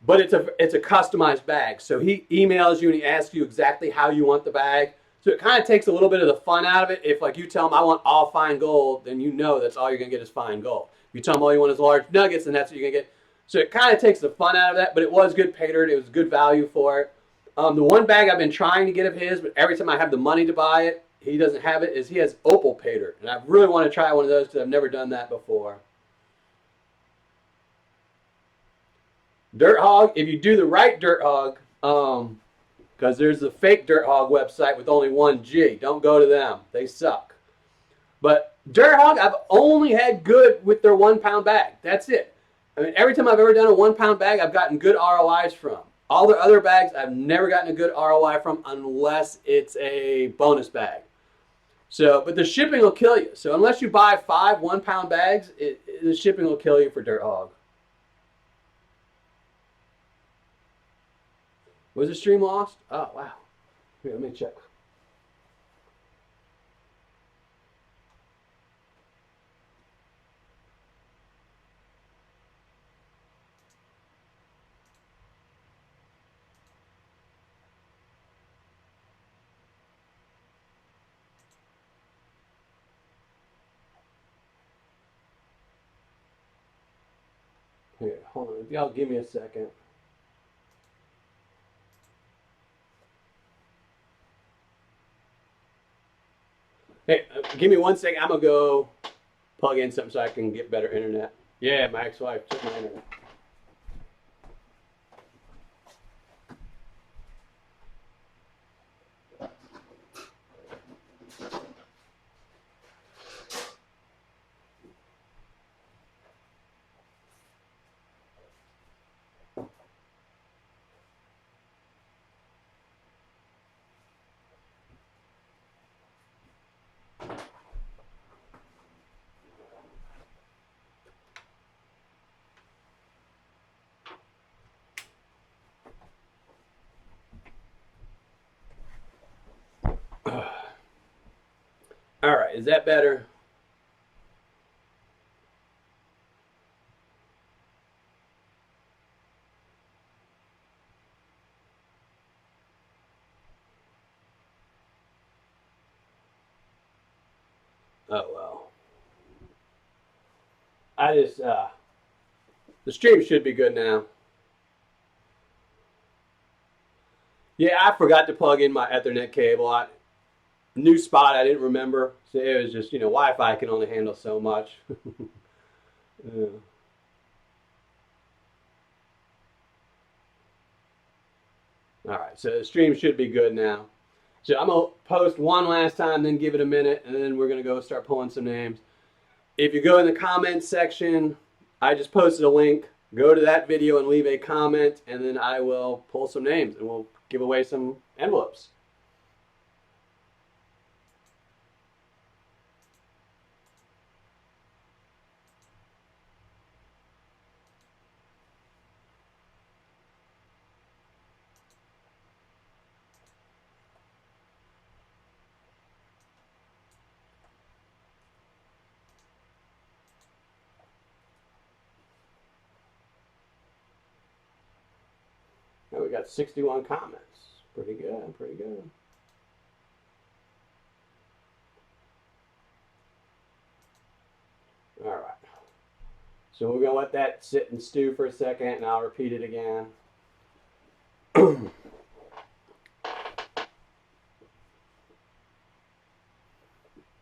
but it's a customized bag. So he emails you and he asks you exactly how you want the bag. So it kind of takes a little bit of the fun out of it. If like you tell him I want all fine gold, then you know that's all you're gonna get is fine gold. If you tell him all you want is large nuggets, then that's what you're gonna get. So it kind of takes the fun out of that. But it was good pay dirt. It was good value for it. The one bag I've been trying to get of his, but every time I have the money to buy it, he doesn't have it, is he has opal pay dirt. And I really want to try one of those because I've never done that before. Dirt Hog, if you do the right Dirt Hog, because there's a fake Dirt Hog website with only 1 G. Don't go to them. They suck. But Dirt Hog, I've only had good with their 1 pound bag. That's it. I mean, every time I've ever done a 1 pound bag, I've gotten good ROIs from. All the other bags, I've never gotten a good ROI from unless it's a bonus bag. So, but the shipping will kill you. So unless you buy 5 1 pound bags, the shipping will kill you for Dirt Hog. Was the stream lost? Oh, wow. Here, let me check. Here, hold on. If y'all give me a second. Hey, give me 1 second. I'm going to go plug in something so I can get better internet. Yeah, my ex-wife took my internet. All right, is that better? Oh, well. The stream should be good now. Yeah, I forgot to plug in my Ethernet cable. New spot, I didn't remember. So it was just, Wi-Fi can only handle so much. Yeah. All right, so the stream should be good now. So I'm going to post one last time, then give it a minute, and then we're going to go start pulling some names. If you go in the comments section, I just posted a link. Go to that video and leave a comment, and then I will pull some names, and we'll give away some envelopes. And we got 61 comments. Pretty good, pretty good. All right. So we're going to let that sit and stew for a second, and I'll repeat it again.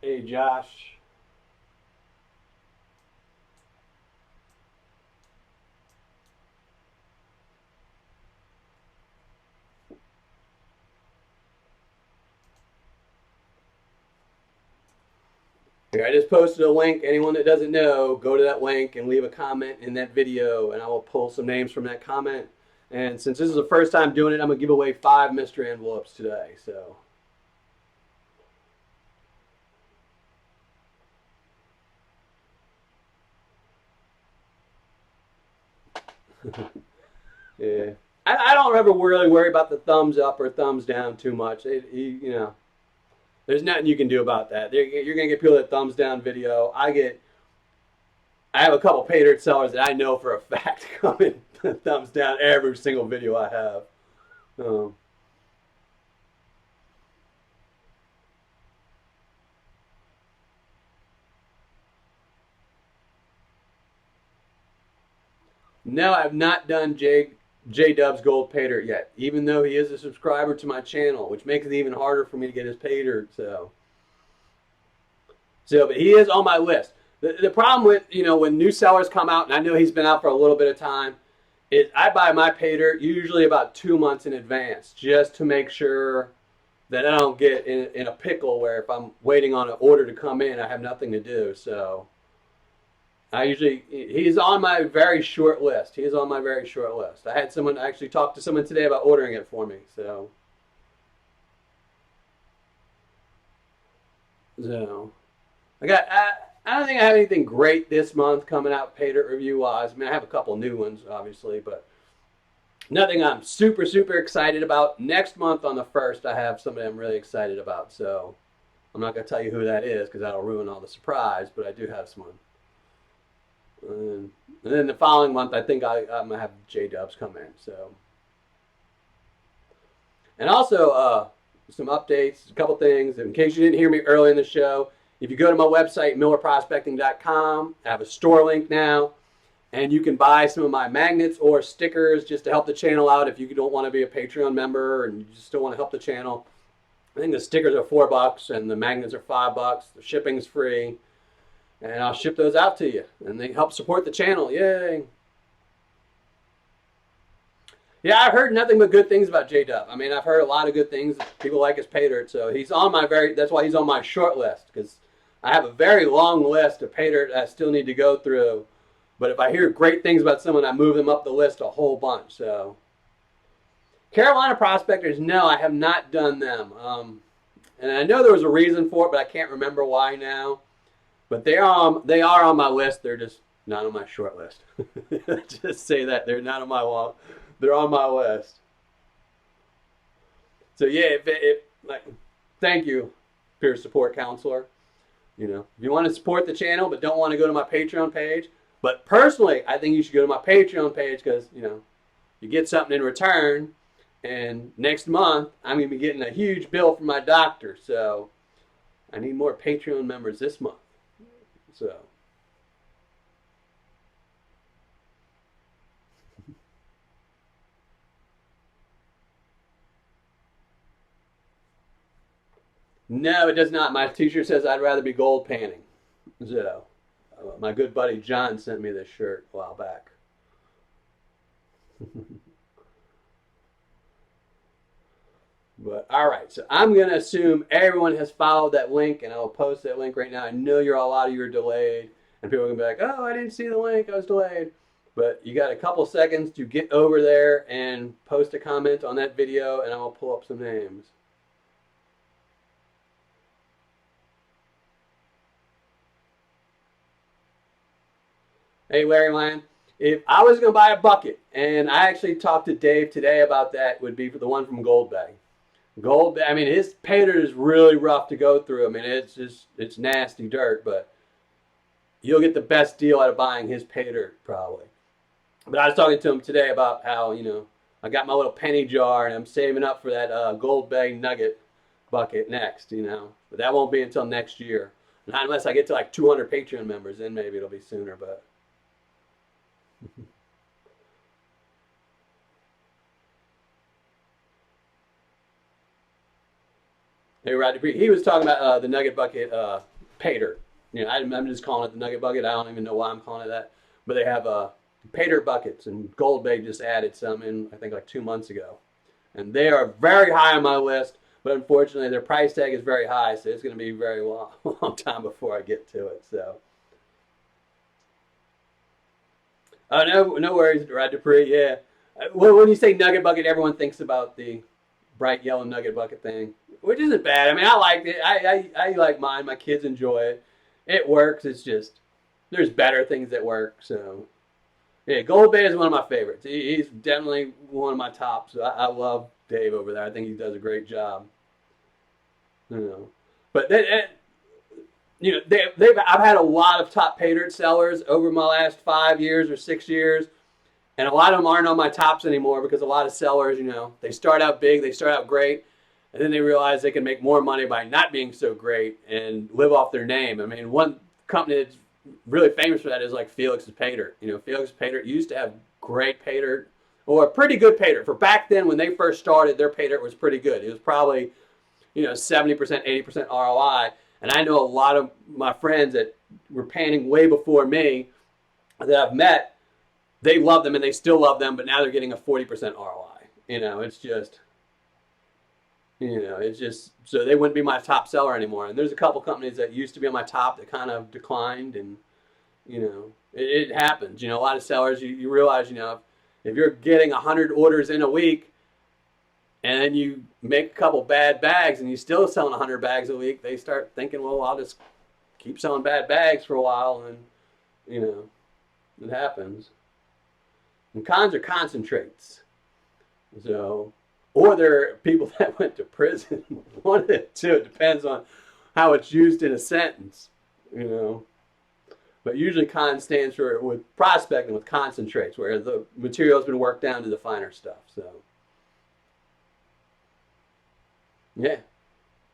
Hey, Josh. Here, I just posted a link. Anyone that doesn't know, go to that link and leave a comment in that video, and I will pull some names from that comment. And since this is the first time doing it, I'm going to give away 5 mystery envelopes today. So, yeah. I don't ever really worry about the thumbs up or thumbs down too much. There's nothing you can do about that. You're going to get people that thumbs down video. I have a couple pay dirt sellers that I know for a fact come in thumbs down every single video I have. No, I've not done J Dub's Gold Pay Dirt yet, even though he is a subscriber to my channel, which makes it even harder for me to get his pay dirt. But he is on my list. The problem with, when new sellers come out, and I know he's been out for a little bit of time, is I buy my pay dirt usually about 2 months in advance, just to make sure that I don't get in a pickle where if I'm waiting on an order to come in, I have nothing to do. So he's on my very short list. He is on my very short list. I had someone actually talk to someone today about ordering it for me. So I don't think I have anything great this month coming out pay dirt review wise. I mean, I have a couple new ones, obviously, but nothing I'm super, super excited about. Next month on the 1st, I have somebody I'm really excited about. So I'm not going to tell you who that is because that'll ruin all the surprise, but I do have someone. And then the following month, I think I'm going to have J-Dubs come in. So, and also some updates, a couple things. In case you didn't hear me early in the show, if you go to my website, millerprospecting.com, I have a store link now, and you can buy some of my magnets or stickers just to help the channel out if you don't want to be a Patreon member and you just don't want to help the channel. I think the stickers are $4 and the magnets are $5. The shipping's free. And I'll ship those out to you. And they help support the channel. Yay. Yeah, I've heard nothing but good things about J-Dub. I mean, I've heard a lot of good things. People like his pay dirt. So he's on that's why he's on my short list. Because I have a very long list of pay dirt I still need to go through. But if I hear great things about someone, I move them up the list a whole bunch. So Carolina Prospectors, no, I have not done them. And I know there was a reason for it, but I can't remember why now. But they are on my list. They're just not on my short list. Just say that. They're not on my wall. They're on my list. So yeah, thank you, peer support counselor. If you want to support the channel but don't want to go to my Patreon page. But personally, I think you should go to my Patreon page because, you get something in return. And next month, I'm going to be getting a huge bill from my doctor. So I need more Patreon members this month. So, no, it does not. My t-shirt says I'd rather be gold panning. So, my good buddy John sent me this shirt a while back. But all right, so I'm going to assume everyone has followed that link, and I will post that link right now. I know a lot of you are delayed, and people are going to be like, oh, I didn't see the link, I was delayed. But you got a couple seconds to get over there and post a comment on that video, and I will pull up some names. Hey, Larry Lyon, if I was going to buy a bucket, and I actually talked to Dave today about that, would be for the one from Gold Bay. I mean, his pay dirt is really rough to go through. I mean, it's nasty dirt, but you'll get the best deal out of buying his pay dirt, probably. But I was talking to him today about how, I got my little penny jar, and I'm saving up for that Gold Bay nugget bucket next, But that won't be until next year. Not unless I get to like 200 Patreon members, then maybe it'll be sooner, but... Hey, Roger, he was talking about the nugget bucket pay dirt. I'm just calling it the nugget bucket. I don't even know why I'm calling it that. But they have pay dirt buckets, and Gold Bay just added some in, I think, like 2 months ago. And they are very high on my list. But unfortunately, their price tag is very high, so it's going to be a very long, long time before I get to it. So, oh no worries, Rod Dupree. Yeah, well, when you say nugget bucket, everyone thinks about the bright yellow nugget bucket thing, which isn't bad. I mean, I liked it. I like mine. My kids enjoy it. It works. It's just there's better things that work. So yeah, Gold Bay is one of my favorites. He's definitely one of my tops. I love Dave over there. I think he does a great job. You know, but you know I've had a lot of top pay dirt sellers over my last 5 years or 6 years, and a lot of them aren't on my tops anymore because a lot of sellers, you know, they start out big, they start out great, and then they realize they can make more money by not being so great and live off their name. I mean, one company that's really famous for that is like Felix's Pay Dirt. You know, Felix's Pay Dirt used to have great pay dirt or a pretty good pay dirt. For back then when they first started, their pay dirt was pretty good. It was probably, you know, 70%, 80% ROI. And I know a lot of my friends that were painting way before me that I've met, they love them and they still love them, but now they're getting a 40% ROI. You know, it's just, you know, it's just, so they wouldn't be my top seller anymore. And there's a couple companies that used to be on my top that kind of declined, and, you know, it happens. You know, a lot of sellers, you realize, you know, if you're getting 100 orders in a week, and then you make a couple bad bags and you're still selling 100 bags a week, they start thinking, well, I'll just keep selling bad bags for a while, and, you know, it happens. And cons are concentrates. So, or they're people that went to prison. One of the two. It depends on how it's used in a sentence, you know. But usually con stands for with prospecting with concentrates, where the material has been worked down to the finer stuff. So, yeah.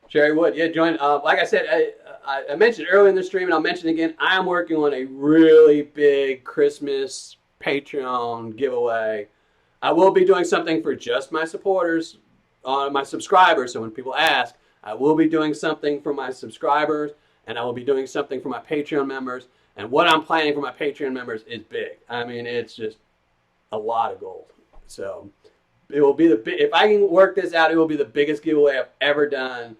Sherry Wood, yeah, join. Like I said, I mentioned earlier in the stream, and I'll mention it again. I am working on a really big Christmas Patreon giveaway. I will be doing something for just my supporters, my subscribers. So when people ask, I will be doing something for my subscribers, and I will be doing something for my Patreon members. And what I'm planning for my Patreon members is big. I mean, it's just a lot of gold. So it will be if I can work this out, it will be the biggest giveaway I've ever done.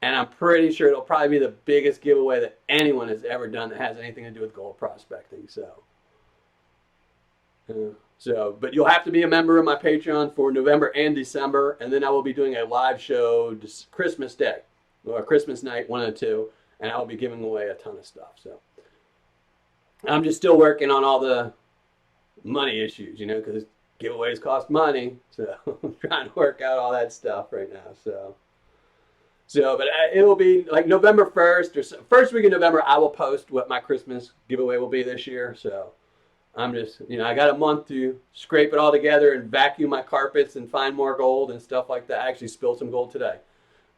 And I'm pretty sure it'll probably be the biggest giveaway that anyone has ever done that has anything to do with gold prospecting. But you'll have to be a member of my Patreon for November and December, and then I will be doing a live show Christmas Day or Christmas night, one of the two, and I will be giving away a ton of stuff. So I'm just still working on all the money issues, you know, because giveaways cost money. So I'm trying to work out all that stuff right now. But it will be like November 1st or first week of November. I will post what my Christmas giveaway will be this year. So I'm just, you know, I got a month to scrape it all together and vacuum my carpets and find more gold and stuff like that. I actually spilled some gold today,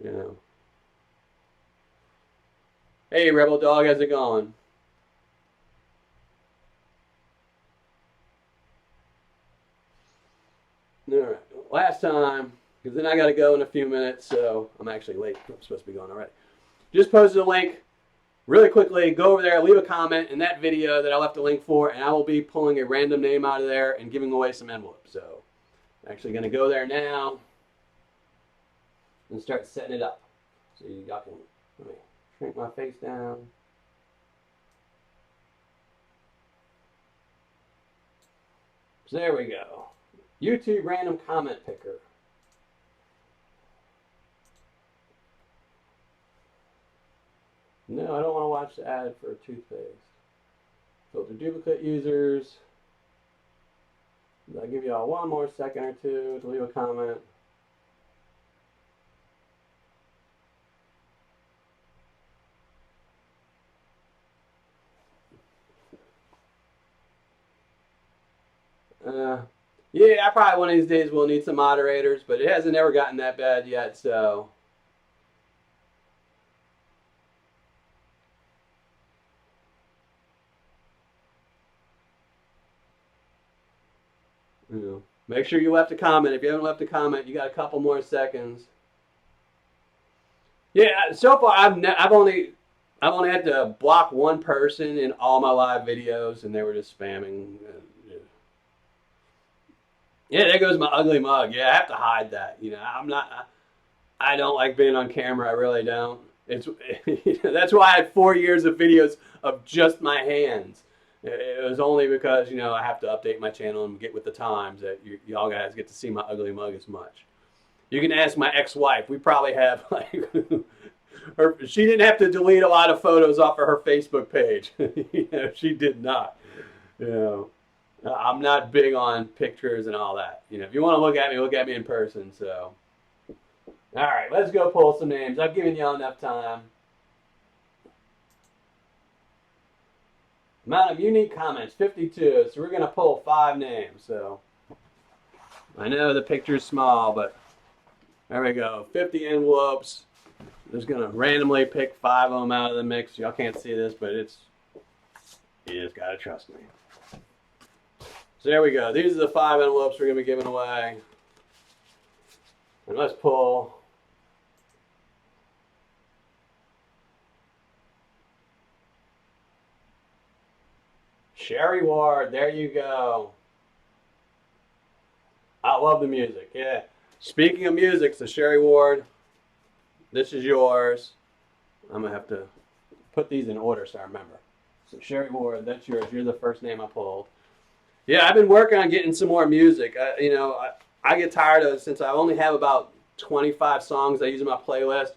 you know. Hey, Rebel Dog, how's it going? All right, last time, because then I got to go in a few minutes, so I'm actually late. I'm supposed to be going already. Just posted a link. Really quickly, go over there, leave a comment in that video that I left a link for, and I will be pulling a random name out of there and giving away some envelopes. So I'm actually going to go there now and start setting it up. So you got to, let me shrink my face down. So there we go. YouTube random comment picker. No, I don't want to watch the ad for a toothpaste. Filter duplicate users. I'll give you all one more second or two to leave a comment. Yeah, I probably one of these days will need some moderators, but it hasn't ever gotten that bad yet, so. You know, make sure you left a comment. If you haven't left a comment, you got a couple more seconds. Yeah, so far I've only had to block one person in all my live videos, and they were just spamming. Yeah, there goes my ugly mug. Yeah, I have to hide that. You know, I'm not. I don't like being on camera. I really don't. It's that's why I had 4 years of videos of just my hands. It was only because I have to update my channel and get with the times that y'all guys get to see my ugly mug as much. You can ask my ex-wife. We probably have like she didn't have to delete a lot of photos off of her Facebook page. She did not. You know, I'm not big on pictures and all that. If you want to look at me in person. So, all right, let's go pull some names. I've given y'all enough time. Amount of unique comments, 52. So we're gonna pull 5 names. So I know the picture's small, but there we go. 50 envelopes. I'm just gonna randomly pick 5 of them out of the mix. Y'all can't see this, but you just gotta trust me. So there we go. These are the 5 envelopes we're gonna be giving away. And let's pull. Sherry Ward, there you go. I love the music, yeah. Speaking of music, so Sherry Ward, this is yours. I'm going to have to put these in order so I remember. So Sherry Ward, that's yours. You're the first name I pulled. Yeah, I've been working on getting some more music. I get tired of it since I only have about 25 songs I use in my playlist.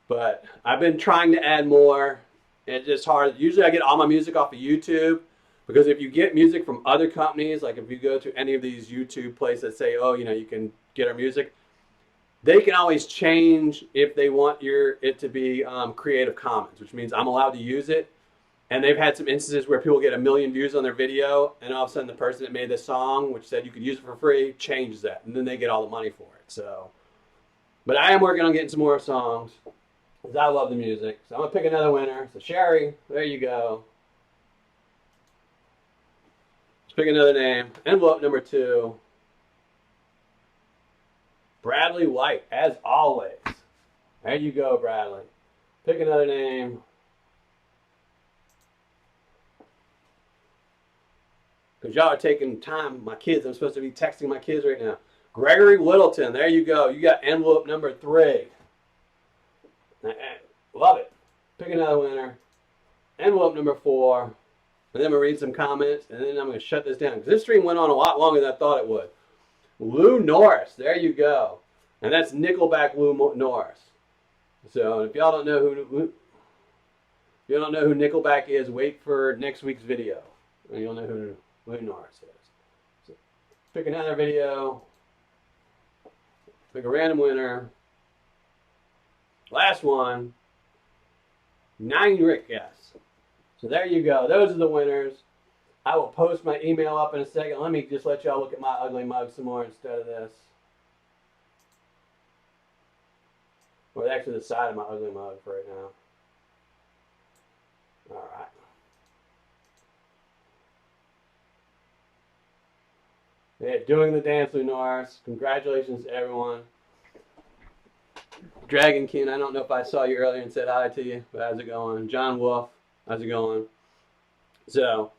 But I've been trying to add more. It's just hard. Usually I get all my music off of YouTube. Because if you get music from other companies, like if you go to any of these YouTube places that say, oh, you can get our music, they can always change if they want it to be Creative Commons, which means I'm allowed to use it. And they've had some instances where people get 1 million views on their video, and all of a sudden the person that made this song, which said you could use it for free, changes that, and then they get all the money for it. So, but I am working on getting some more songs, because I love the music. So I'm going to pick another winner. So Sherry, there you go. Pick another name. Envelope number 2. Bradley White, as always. There you go, Bradley. Pick another name. Because y'all are taking time. My kids, I'm supposed to be texting my kids right now. Gregory Littleton, there you go. You got envelope number 3. Love it. Pick another winner. Envelope number 4. And then I'm going to read some comments, and then I'm going to shut this down. Because this stream went on a lot longer than I thought it would. Lou Norris, there you go. And that's Nickelback Lou Norris. So if y'all don't know who Nickelback is, wait for next week's video. And you'll know who Lou Norris is. So pick another video. Pick a random winner. Last one. 9 Rick guess. So there you go. Those are the winners. I will post my email up in a second. Let me just let y'all look at my ugly mug some more instead of this. Or actually the side of my ugly mug for right now. All right. Yeah, doing the dance, Lou Norris. Congratulations to everyone. Dragon King, I don't know if I saw you earlier and said hi to you, but how's it going? John Wolf. How's it going? So,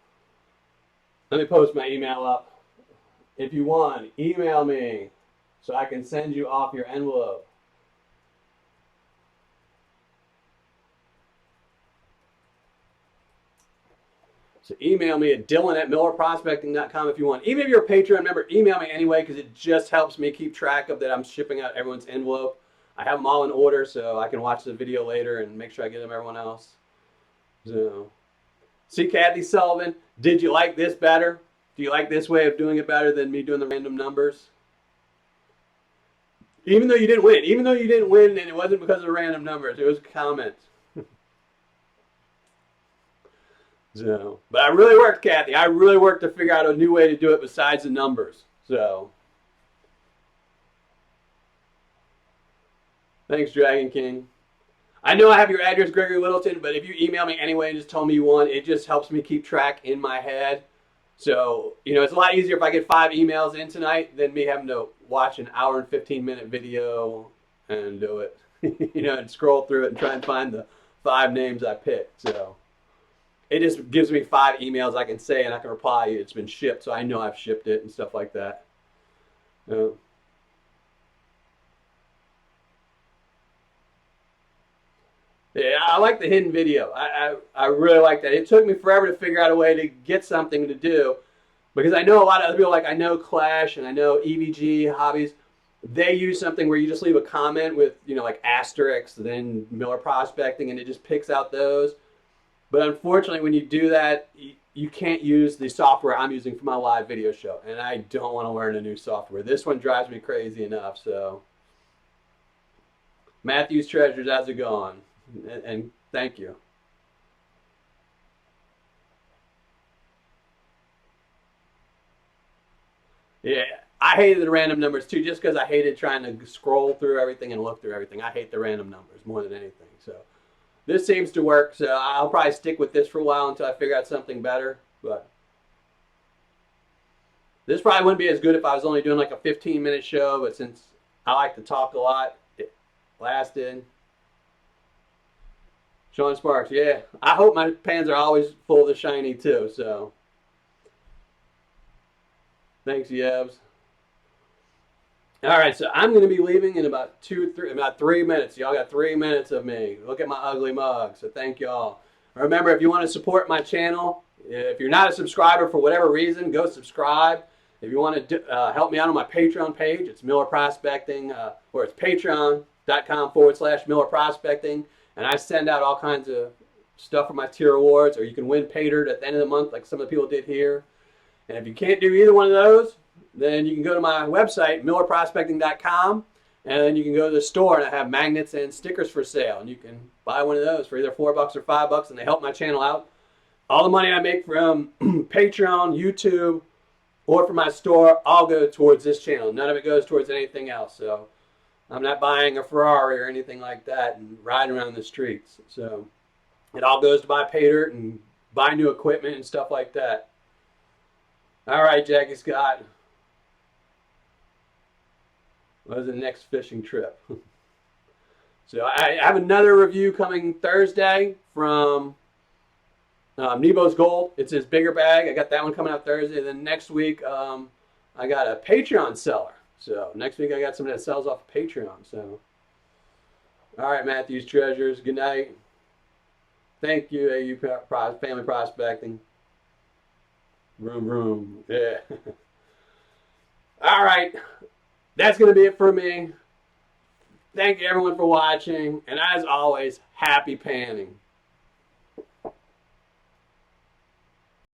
let me post my email up. If you want, email me so I can send you off your envelope. So email me at dylan@millerprospecting.com if you want. Even if you're a Patreon member, email me anyway because it just helps me keep track of that I'm shipping out everyone's envelope. I have them all in order so I can watch the video later and make sure I get them to everyone else. So, see Kathy Sullivan, did you like this better? Do you like this way of doing it better than me doing the random numbers? Even though you didn't win, and it wasn't because of random numbers, it was comments. So, but I really worked, Kathy. I really worked to figure out a new way to do it besides the numbers. So, thanks, Dragon King. I know I have your address, Gregory Littleton, but if you email me anyway and just tell me you won, it just helps me keep track in my head. So, it's a lot easier if I get 5 emails in tonight than me having to watch an hour and 15-minute video and do it, and scroll through it and try and find the 5 names I picked. So, it just gives me 5 emails I can say and I can reply, it's been shipped, so I know I've shipped it and stuff like that. Yeah, I like the hidden video. I really like that. It took me forever to figure out a way to get something to do because I know a lot of other people, like I know Clash and I know EVG Hobbies. They use something where you just leave a comment with, like asterisks, then Miller Prospecting, and it just picks out those. But unfortunately, when you do that, you can't use the software I'm using for my live video show. And I don't want to learn a new software. This one drives me crazy enough. So, Matthew's Treasures, how's it going? And thank you. Yeah, I hated the random numbers too, just because I hated trying to scroll through everything and look through everything. I hate the random numbers more than anything. So this seems to work. So I'll probably stick with this for a while until I figure out something better. But this probably wouldn't be as good if I was only doing like a 15-minute show. But since I like to talk a lot, it lasted. Sean Sparks, yeah. I hope my pans are always full of the shiny too. So thanks, Yebs. All right, so I'm going to be leaving in about 3 minutes. Y'all got 3 minutes of me. Look at my ugly mug. So thank y'all. Remember, if you want to support my channel, if you're not a subscriber for whatever reason, go subscribe. If you want to help me out on my Patreon page, it's Miller Prospecting, or it's patreon.com/Miller Prospecting. And I send out all kinds of stuff for my tier awards, or you can win pay dirt at the end of the month, like some of the people did here. And if you can't do either one of those, then you can go to my website, millerprospecting.com, and then you can go to the store, and I have magnets and stickers for sale. And you can buy one of those for either $4 or $5, and they help my channel out. All the money I make from Patreon, YouTube, or from my store, all go towards this channel. None of it goes towards anything else. So I'm not buying a Ferrari or anything like that and riding around the streets. So it all goes to buy pay dirt and buy new equipment and stuff like that. All right, Jackie Scott. What is the next fishing trip? So I have another review coming Thursday from Nebo's Gold. It's his bigger bag. I got that one coming out Thursday. Then next week, I got a Patreon seller. So next week I got somebody that sells off Patreon. So, all right, Matthew's Treasures. Good night. Thank you, AU Family Prospecting. Vroom. Yeah. All right. That's going to be it for me. Thank you, everyone, for watching. And as always, happy panning.